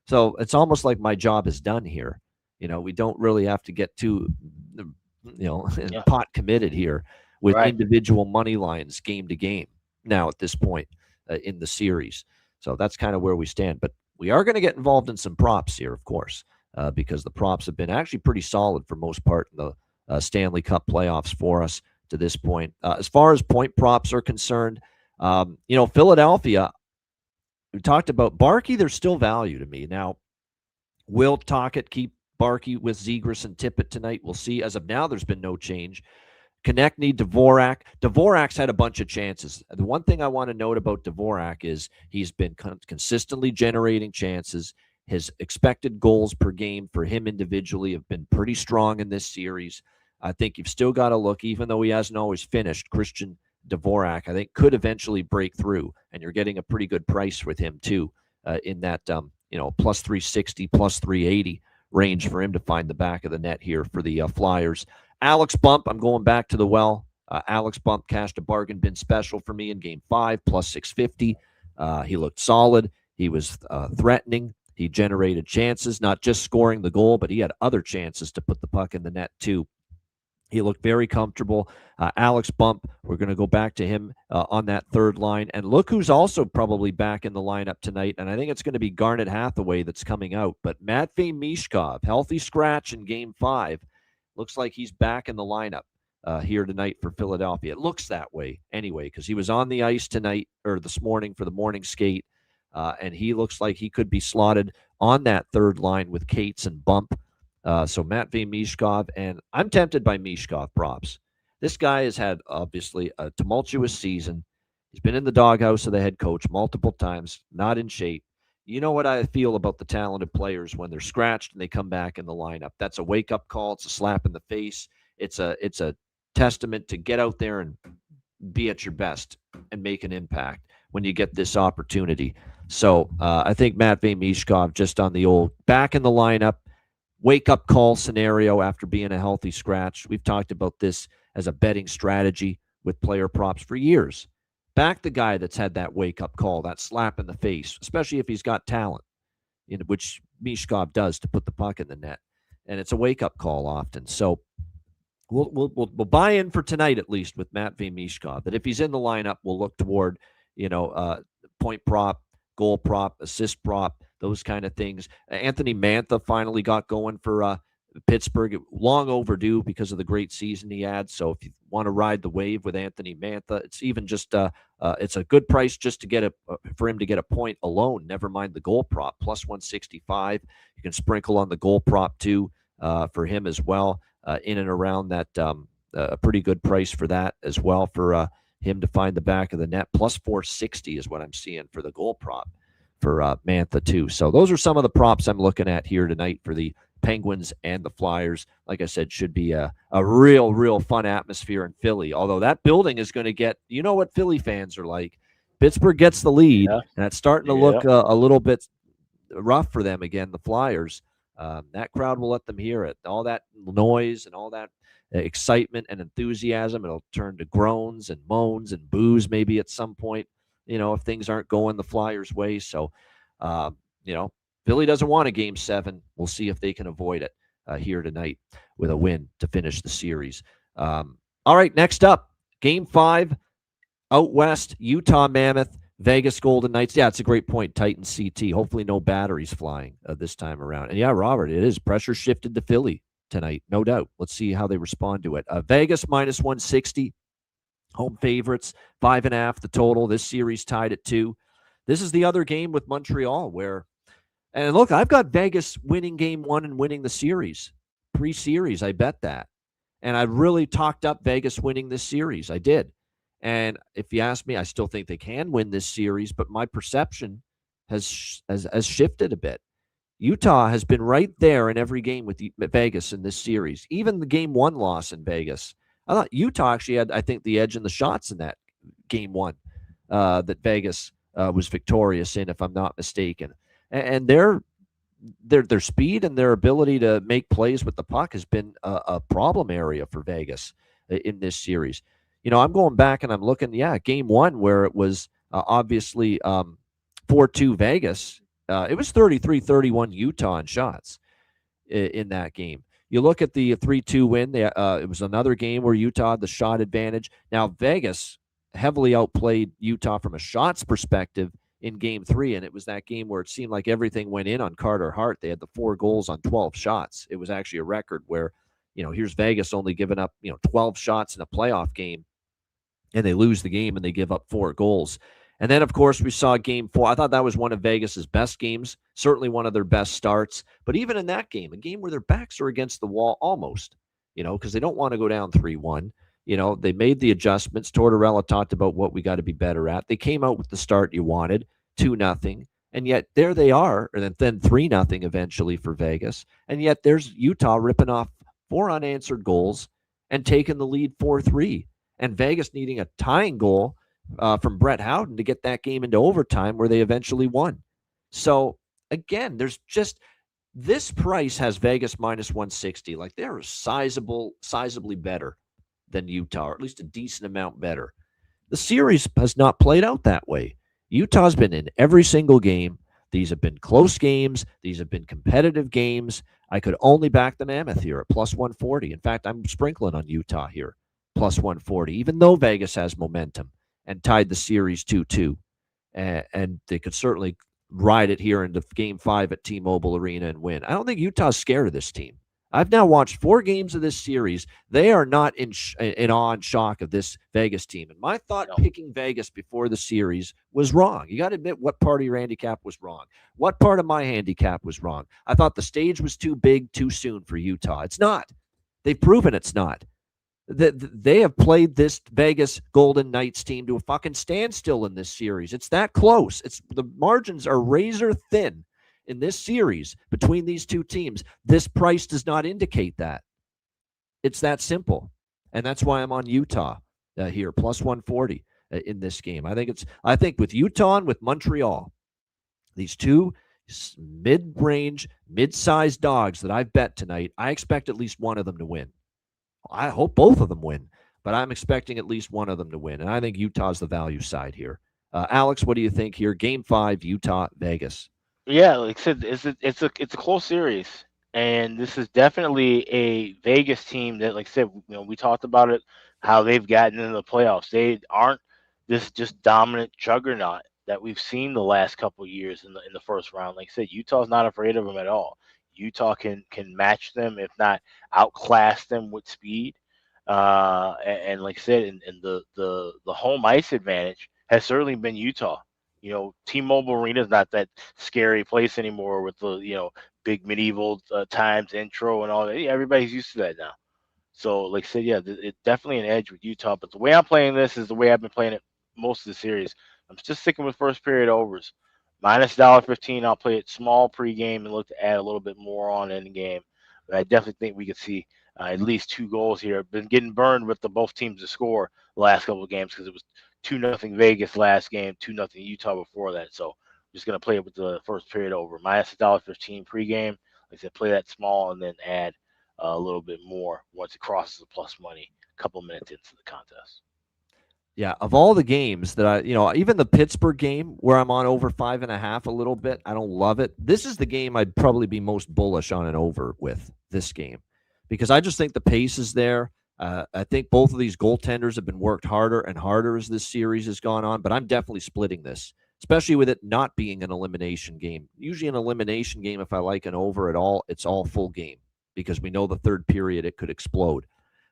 So it's almost like my job is done here. We don't really have to get too, pot committed here with individual money lines game to game now at this point in the series. So that's kind of where we stand. But we are going to get involved in some props here, of course, because the props have been actually pretty solid for most part in the Stanley Cup playoffs for us to this point. As far as point props are concerned, Philadelphia, we talked about Barkey. There's still value to me. Now, will Tocchet keep Barkey with Zegras and Tippett tonight? We'll see. As of now, there's been no change. Konechny, Dvorak. Dvorak's had a bunch of chances. The one thing I want to note about Dvorak is he's been consistently generating chances. His expected goals per game for him individually have been pretty strong in this series. I think you've still got to look, even though he hasn't always finished, Christian Dvorak, I think, could eventually break through, and you're getting a pretty good price with him too in that plus 360, plus 380 range for him to find the back of the net here for the Flyers. Alex Bump, I'm going back to the well. Alex Bump cashed a bargain bin special for me in Game 5, plus 650. He looked solid. He was threatening. He generated chances, not just scoring the goal, but he had other chances to put the puck in the net too. He looked very comfortable. Alex Bump, we're going to go back to him on that third line. And look who's also probably back in the lineup tonight, and I think it's going to be Garnet Hathaway that's coming out. But Matvei Mishkov, healthy scratch in Game 5. Looks like he's back in the lineup here tonight for Philadelphia. It looks that way anyway, because he was on the ice tonight or this morning for the morning skate, and he looks like he could be slotted on that third line with Cates and Bump. So Matvei Mishkov, and I'm tempted by Mishkov props. This guy has had, obviously, a tumultuous season. He's been in the doghouse of the head coach multiple times, not in shape. You know what I feel about the talented players when they're scratched and they come back in the lineup. That's a wake-up call. It's a slap in the face. It's a testament to get out there and be at your best and make an impact when you get this opportunity. So I think Matvei Mishkov just on the old back in the lineup, wake-up call scenario after being a healthy scratch. We've talked about this as a betting strategy with player props for years. Back the guy that's had that wake-up call, that slap in the face, especially if he's got talent, which Mishkov does to put the puck in the net. And it's a wake-up call often. So we'll buy in for tonight at least with Matvei Mishkov, that if he's in the lineup, we'll look toward, point prop, goal prop, assist prop, those kind of things. Anthony Mantha finally got going for Pittsburgh. Long overdue because of the great season he had. So if you want to ride the wave with Anthony Mantha, it's even just it's a good price just to get for him to get a point alone. Never mind the goal prop, plus 165. You can sprinkle on the goal prop too for him as well. In and around that, a pretty good price for that as well for him to find the back of the net. Plus 460 is what I'm seeing for the goal prop for Mantha too. So those are some of the props I'm looking at here tonight for the Penguins and the Flyers. Like I said, should be a real fun atmosphere in Philly. Although that building is going to get, you know what Philly fans are like. Pittsburgh gets the lead, and it's starting to look a little bit rough for them again, the Flyers. That crowd will let them hear it. All that noise and all that excitement and enthusiasm, it'll turn to groans and moans and boos maybe at some point, if things aren't going the Flyers' way. So, Philly doesn't want a Game 7. We'll see if they can avoid it here tonight with a win to finish the series. All right, next up, Game 5, out west, Utah Mammoth, Vegas Golden Knights. Yeah, it's a great point. Titan CT. Hopefully no batteries flying this time around. And yeah, Robert, it is. Pressure shifted to Philly tonight, no doubt. Let's see how they respond to it. Vegas minus 160. Home favorites, 5.5 the total. This series tied at 2. This is the other game with Montreal where, and look, I've got Vegas winning Game 1 and winning the series. Pre-series, I bet that. And I really talked up Vegas winning this series. I did. And if you ask me, I still think they can win this series, but my perception has shifted a bit. Utah has been right there in every game with Vegas in this series. Even the Game 1 loss in Vegas. I thought Utah actually had, I think, the edge in the shots in that Game 1 that Vegas was victorious in, if I'm not mistaken. And their speed and their ability to make plays with the puck has been a problem area for Vegas in this series. I'm going back and I'm looking, Game 1 where it was obviously 4-2 Vegas. It was 33-31 Utah in shots in that game. You look at the 3-2 win. It was another game where Utah had the shot advantage. Now, Vegas heavily outplayed Utah from a shots perspective in Game 3, and it was that game where it seemed like everything went in on Carter Hart. They had the 4 goals on 12 shots. It was actually a record where, here's Vegas only giving up, 12 shots in a playoff game, and they lose the game and they give up 4 goals. And then, of course, we saw Game 4. I thought that was one of Vegas's best games, certainly one of their best starts. But even in that game, a game where their backs are against the wall almost, because they don't want to go down 3-1. They made the adjustments. Tortorella talked about what we got to be better at. They came out with the start you wanted, 2-0. And yet there they are, and then 3-0 eventually for Vegas. And yet there's Utah ripping off 4 unanswered goals and taking the lead 4-3. And Vegas needing a tying goal from Brett Howden to get that game into overtime where they eventually won. So, again, there's just this price has Vegas minus 160. Like, they're sizably better than Utah, or at least a decent amount better. The series has not played out that way. Utah's been in every single game. These have been close games. These have been competitive games. I could only back the Mammoth here at plus 140. In fact, I'm sprinkling on Utah here, plus 140, even though Vegas has momentum and tied the series 2-2. And they could certainly ride it here into Game 5 at T-Mobile Arena and win. I don't think Utah's scared of this team. I've now watched 4 games of this series. They are not in awe and shock of this Vegas team. And my thought picking Vegas before the series was wrong. You got to admit what part of your handicap was wrong. What part of my handicap was wrong? I thought the stage was too big, too soon for Utah. It's not. They've proven it's not. They have played this Vegas Golden Knights team to a fucking standstill in this series. It's that close. The margins are razor thin in this series between these two teams. This price does not indicate that. It's that simple. And that's why I'm on Utah here, plus 140 in this game. I think with Utah and with Montreal, these two mid-range, mid-sized dogs that I've bet tonight, I expect at least one of them to win. I hope both of them win, but I'm expecting at least one of them to win. And I think Utah's the value side here. Alex, what do you think here? Game 5, Utah, Vegas. Yeah, like I said, it's a close series, and this is definitely a Vegas team that, like I said, we talked about it, how they've gotten into the playoffs. They aren't this just dominant juggernaut that we've seen the last couple of years in the first round. Like I said, Utah's not afraid of them at all. Utah can match them, if not outclass them with speed. And like I said, and the home ice advantage has certainly been Utah. T-Mobile Arena is not that scary place anymore with the big medieval times intro and all that. Yeah, everybody's used to that now. So, like I said, yeah, it's definitely an edge with Utah. But the way I'm playing this is the way I've been playing it most of the series. I'm just sticking with first period overs. Minus $1.15. I'll play it small pregame and look to add a little bit more on in the game. But I definitely think we could see at least 2 goals here. Been getting burned with both teams to score the last couple of games because it was 2-0 Vegas last game, 2-0 Utah before that. So I'm just going to play it with the first period over. Minus $1.15 pregame. Like I said, play that small and then add a little bit more once it crosses the plus money a couple minutes into the contest. Yeah, of all the games that even the Pittsburgh game where I'm on over 5.5 a little bit, I don't love it. This is the game I'd probably be most bullish on an over with this game because I just think the pace is there. I think both of these goaltenders have been worked harder and harder as this series has gone on, but I'm definitely splitting this, especially with it not being an elimination game. Usually an elimination game, if I like an over at all, it's all full game because we know the third period it could explode.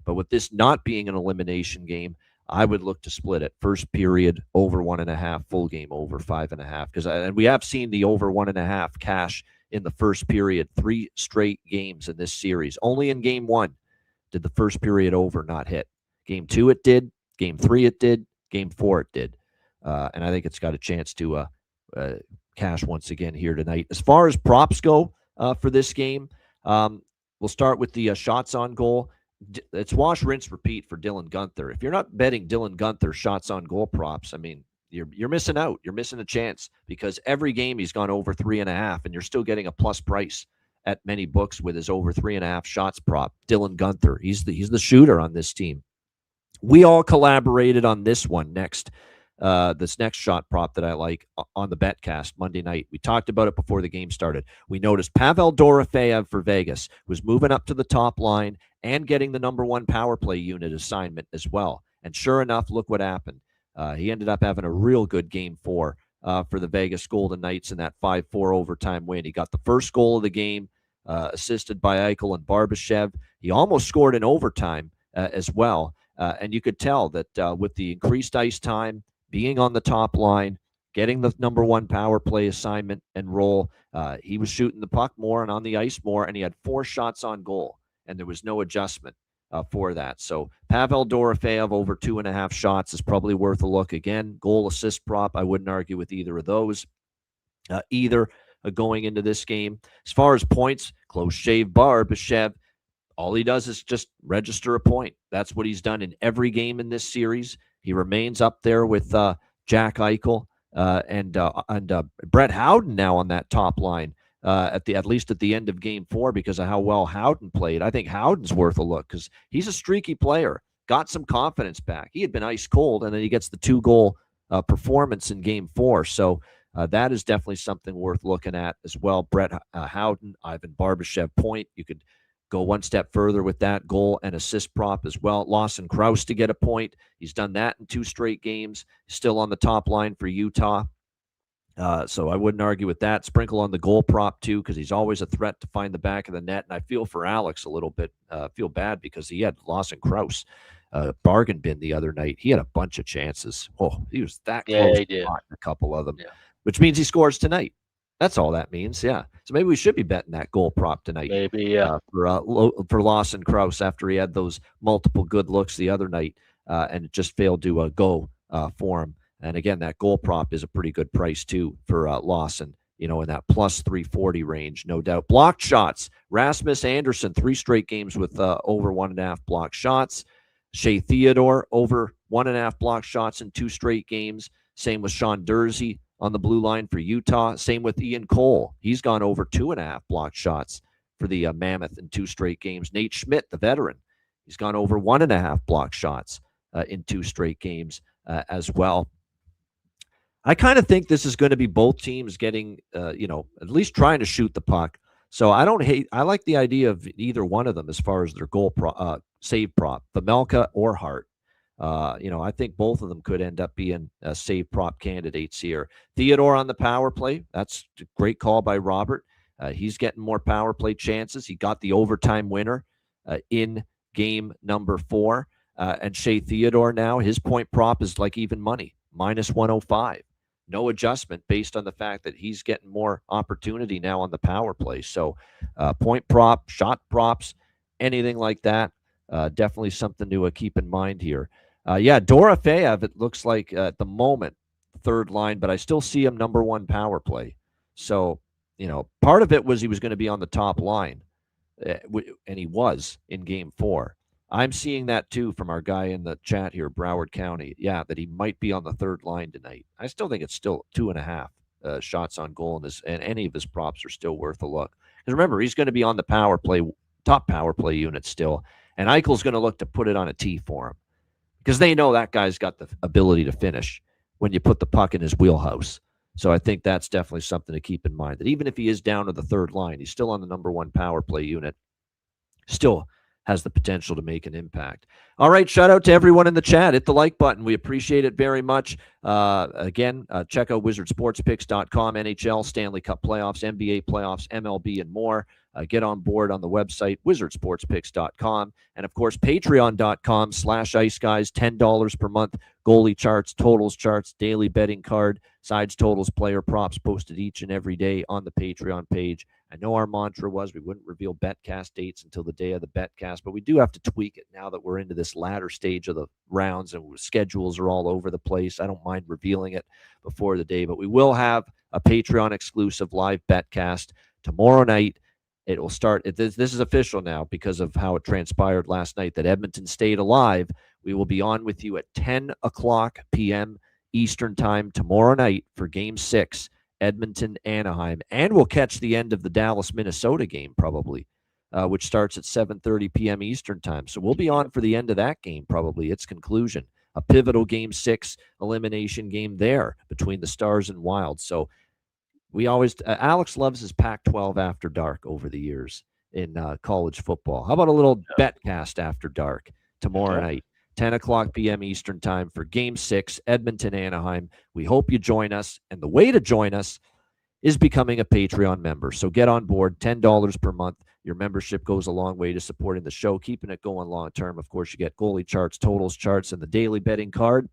But with this not being an elimination game, I would look to split it. First period, over 1.5, full game, over 5.5. And we have seen the over 1.5 cash in the first period, 3 straight games in this series. Only in game 1 did the first period over not hit. Game 2 it did. Game 3 it did. Game 4 it did. And I think it's got a chance to cash once again here tonight. As far as props go for this game, we'll start with the shots on goal. It's wash, rinse, repeat for Dylan Guenther. If you're not betting Dylan Guenther shots on goal props, I mean, you're missing out. You're missing a chance because every game he's gone over 3.5, and you're still getting a plus price at many books with his over 3.5 shots prop. Dylan Guenther, he's the shooter on this team. We all collaborated on this one next. This next shot prop that I like on the BetCast Monday night. We talked about it before the game started. We noticed Pavel Dorofeyev for Vegas was moving up to the top line and getting the number 1 power play unit assignment as well. And sure enough, look what happened. He ended up having a real good game 4 for the Vegas Golden Knights in that 5-4 overtime win. He got the first goal of the game, assisted by Eichel and Barbashev. He almost scored in overtime as well. And you could tell that with the increased ice time, being on the top line, getting the number 1 power play assignment and role, he was shooting the puck more and on the ice more, and he had 4 shots on goal, and there was no adjustment for that. So Pavel Dorofeyev over 2.5 shots is probably worth a look. Again, goal assist prop, I wouldn't argue with either of those, going into this game. As far as points, close shave Barbashev, all he does is just register a point. That's what he's done in every game in this series. He remains up there with Jack Eichel and Brett Howden now on that top line at least at the end of Game 4 because of how well Howden played. I think Howden's worth a look because he's a streaky player. Got some confidence back. He had been ice cold, and then he gets the 2-goal performance in Game 4. So that is definitely something worth looking at as well. Brett Howden, Ivan Barbashev point. You could go one step further with that goal and assist prop as well. Lawson Krause to get a point. He's done that in 2 straight games. Still on the top line for Utah. So I wouldn't argue with that. Sprinkle on the goal prop too, because he's always a threat to find the back of the net. And I feel for Alex a little bit. Feel bad because he had Lawson Krause bargain bin the other night. He had a bunch of chances. Oh, he was that close he to did. a couple of them, Yeah. which means he scores tonight. That's all that means. Yeah. So maybe we should be betting that goal prop tonight. Maybe, yeah. For Lawson Krause after he had those multiple good looks the other night, and it just failed to go for him. And again, that goal prop is a pretty good price too for Lawson, in that plus 340 range, no doubt. Blocked shots. Rasmus Anderson, 3 straight games with over 1.5 blocked shots. Shea Theodore, over 1.5 blocked shots in 2 straight games. Same with Sean Durzi on the blue line for Utah. Same with Ian Cole. He's gone over 2.5 blocked shots for the Mammoth in 2 straight games. Nate Schmidt, the veteran, he's gone over 1.5 blocked shots in 2 straight games as well. I kind of think this is going to be both teams getting, at least trying to shoot the puck. So I like the idea of either one of them as far as their goal save prop, Vejmelka or Hart. I think both of them could end up being save prop candidates here. Theodore on the power play. That's a great call by Robert. He's getting more power play chances. He got the overtime winner in game number 4. And Shea Theodore now, his point prop is like even money, minus 105. No adjustment based on the fact that he's getting more opportunity now on the power play. So point prop, shot props, anything like that, definitely something to keep in mind here. Dorofeyev, it looks like at the moment, third line, but I still see him number 1 power play. So, part of it was he was going to be on the top line, and he was in game 4. I'm seeing that too from our guy in the chat here, Broward County. Yeah, that he might be on the third line tonight. I still think it's still 2.5 shots on goal, and any of his props are still worth a look. Because remember, he's going to be on the power play, top power play unit still, and Eichel's going to look to put it on a tee for him because they know that guy's got the ability to finish when you put the puck in his wheelhouse. So I think that's definitely something to keep in mind, that even if he is down to the third line, he's still on the number 1 power play unit. Still has the potential to make an impact. All right, shout out to everyone in the chat. Hit the like button. We appreciate it very much. Again, check out wizardsportspicks.com, NHL, Stanley Cup playoffs, NBA playoffs, MLB, and more. Get on board on the website, wizardsportspicks.com. And, of course, patreon.com/Ice Guys, $10 per month. Goalie charts, totals charts, daily betting card, sides, totals, player props posted each and every day on the Patreon page. I know our mantra was we wouldn't reveal betcast dates until the day of the betcast, but we do have to tweak it now that we're into this latter stage of the rounds and schedules are all over the place. I don't mind revealing it before the day, but we will have a Patreon exclusive live betcast tomorrow night. It will start. This is official now because of how it transpired last night that Edmonton stayed alive. We will be on with you at 10 o'clock p.m. Eastern time tomorrow night for Game 6. Edmonton, Anaheim, and we'll catch the end of the Dallas, Minnesota game probably, which starts at 7:30 p.m. Eastern time. So we'll be on for the end of that game, probably its conclusion, a pivotal Game 6 elimination game there between the Stars and Wild. So we always, Alex loves his Pac-12 after dark over the years in college football. How about a little betcast after dark tomorrow night? 10 o'clock p.m. Eastern time for Game 6, Edmonton, Anaheim. We hope you join us. And the way to join us is becoming a Patreon member. So get on board, $10 per month. Your membership goes a long way to supporting the show, keeping it going long term. Of course, you get goalie charts, totals charts, and the daily betting card.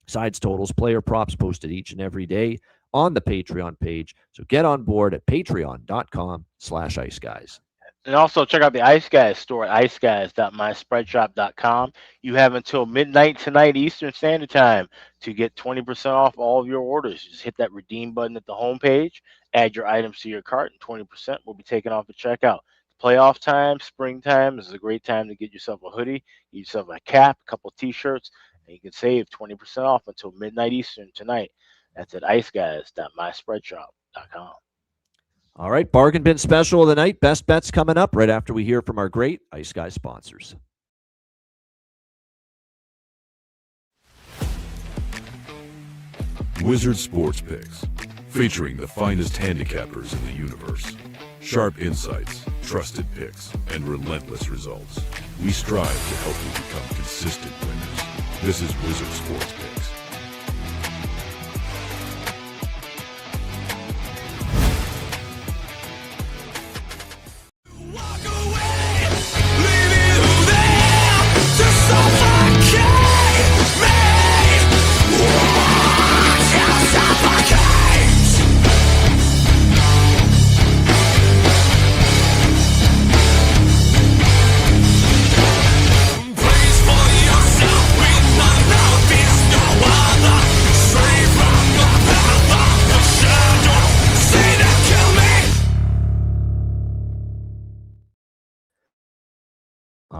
Sides, totals, player props posted each and every day on the Patreon page. So get on board at patreon.com/Ice Guys. And also check out the Ice Guys store at iceguys.myspreadshop.com. You have until midnight tonight Eastern Standard Time to get 20% off all of your orders. Just hit that redeem button at the homepage, add your items to your cart, and 20% will be taken off at checkout. Playoff time, springtime, this is a great time to get yourself a hoodie, get yourself a cap, a couple t-shirts, and you can save 20% off until midnight Eastern tonight. That's at iceguys.myspreadshop.com. All right, bargain bin special of the night. Best bets coming up right after we hear from our great Ice Guys sponsors. Wizard Sports Picks, featuring the finest handicappers in the universe. Sharp insights, trusted picks, and relentless results. We strive to help you become consistent winners. This is Wizard Sports Picks.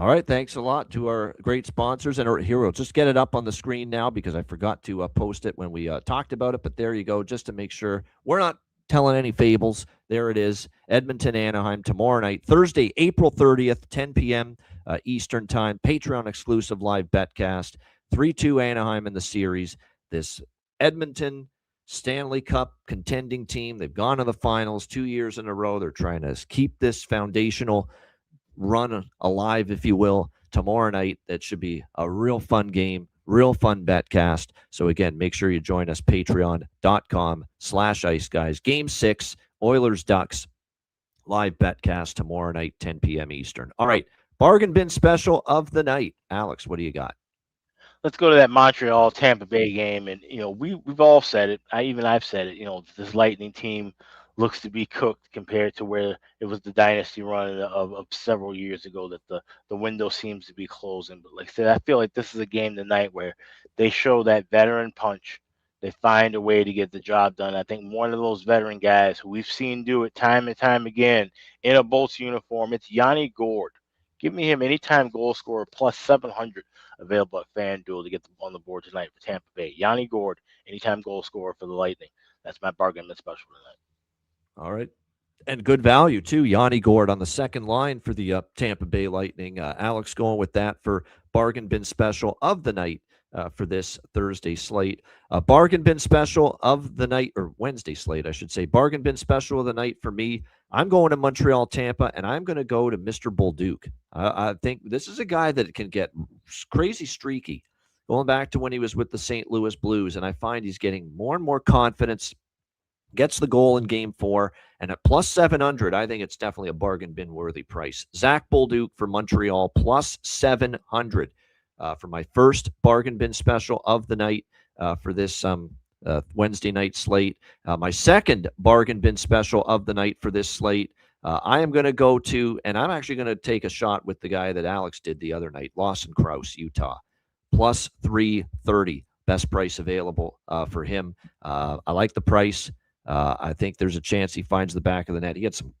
All right. Thanks a lot to our great sponsors and our heroes. Just get it up on the screen now because I forgot to post it when we talked about it. But there you go, just to make sure we're not telling any fables. There it is. Edmonton, Anaheim tomorrow night, Thursday, April 30th, 10 p.m. Eastern time. Patreon exclusive live betcast. 3-2 Anaheim in the series. This Edmonton Stanley Cup contending team. They've gone to the finals 2 years in a row. They're trying to keep this foundational run alive, if you will, tomorrow night. That should be a real fun game, real fun betcast. So again, make sure you join us, patreon.com/Ice Guys. Game 6, Oilers Ducks, live betcast tomorrow night, 10 p.m. Eastern. All right, bargain bin special of the night. Alex, what do you got? Let's go to that Montreal Tampa Bay game, and we've all said it. I've said it. This Lightning team looks to be cooked compared to where it was the dynasty run of several years ago, that the window seems to be closing. But like I said, I feel like this is a game tonight where they show that veteran punch. They find a way to get the job done. I think one of those veteran guys who we've seen do it time and time again in a Bolts uniform, it's Yanni Gourde. Give me him anytime goal scorer plus 700 available at FanDuel to get on the board tonight for Tampa Bay. Yanni Gourde, anytime goal scorer for the Lightning. That's my bargain special tonight. All right. And good value, too. Yanni Gourde on the second line for the Tampa Bay Lightning. Alex going with that for bargain bin special of the night for this Thursday slate. Bargain bin special of the night, or Wednesday slate, I should say. Bargain bin special of the night for me. I'm going to Montreal, Tampa, and I'm going to go to Mr. Bolduc. I think this is a guy that can get crazy streaky, going back to when he was with the St. Louis Blues, and I find he's getting more and more confidence. Gets the goal in game 4, and at plus 700, I think it's definitely a bargain bin worthy price. Zach Bolduc for Montreal, plus 700 for my first bargain bin special of the night for this Wednesday night slate. My second bargain bin special of the night for this slate, I am going to go to, and I'm actually going to take a shot with the guy that Alex did the other night, Lawson Crouse, Utah, plus 330. Best price available for him. I like the price. I think there's a chance he finds the back of the net. He had some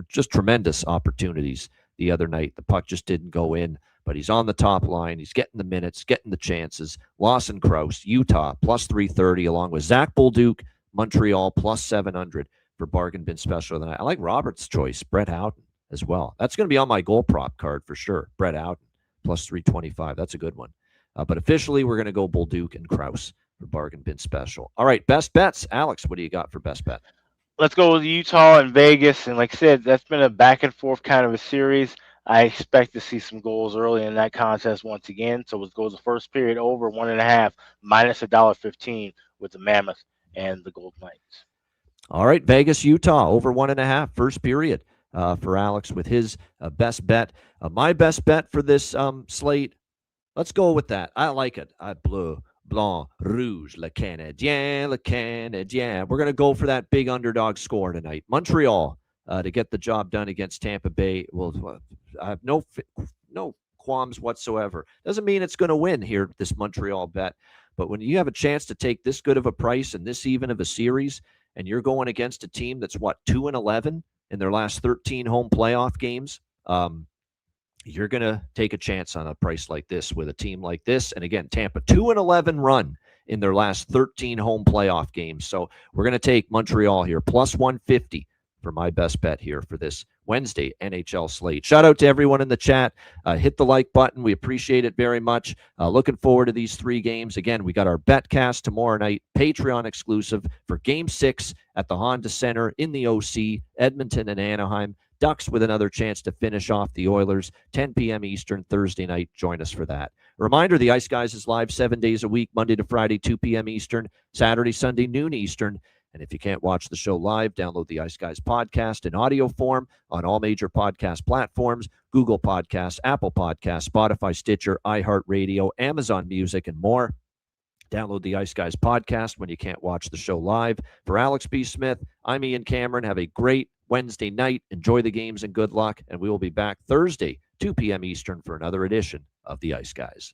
just tremendous opportunities the other night. The puck just didn't go in, but he's on the top line. He's getting the minutes, getting the chances. Lawson Crouse, Utah, plus 330, along with Zach Bolduc, Montreal, plus 700 for bargain bin special of the night. I like Robert's choice, Brett Howden, as well. That's going to be on my goal prop card for sure. Brett Howden, plus 325. That's a good one. But officially, we're going to go Bolduc and Crouse for bargain bin special. All right, best bets. Alex, what do you got for best bet? Let's go with Utah and Vegas. And like I said, that's been a back and forth kind of a series. I expect to see some goals early in that contest once again. So let's go the first period over 1.5 minus $1.15 with the Mammoth and the Golden Knights. All right, Vegas, Utah, over 1.5 first period for Alex with his best bet. My best bet for this slate, let's go with that. I like it. Bleu, blanc, rouge, le Canadien, le Canadien. We're going to go for that big underdog score tonight. Montreal to get the job done against Tampa Bay. Well, I have no qualms whatsoever. Doesn't mean it's going to win here, this Montreal bet. But when you have a chance to take this good of a price and this even of a series, and you're going against a team that's, 2-11 in their last 13 home playoff games, you're going to take a chance on a price like this with a team like this. And again, Tampa 2-11 run in their last 13 home playoff games. So we're going to take Montreal here, plus 150 for my best bet here for this Wednesday NHL slate. Shout out to everyone in the chat. Hit the like button. We appreciate it very much. Looking forward to these 3 games. Again, we got our betcast tomorrow night, Patreon exclusive for Game 6 at the Honda Center in the OC, Edmonton and Anaheim. Ducks with another chance to finish off the Oilers, 10 p.m. Eastern, Thursday night. Join us for that. Reminder, the Ice Guys is live 7 days a week, Monday to Friday, 2 p.m. Eastern, Saturday, Sunday, noon Eastern. And if you can't watch the show live, download the Ice Guys podcast in audio form on all major podcast platforms, Google Podcasts, Apple Podcasts, Spotify, Stitcher, iHeartRadio, Amazon Music, and more. Download the Ice Guys podcast when you can't watch the show live. For Alex B. Smith, I'm Ian Cameron. Have a great Wednesday night. Enjoy the games and good luck. And we will be back Thursday, 2 p.m. Eastern for another edition of the Ice Guys.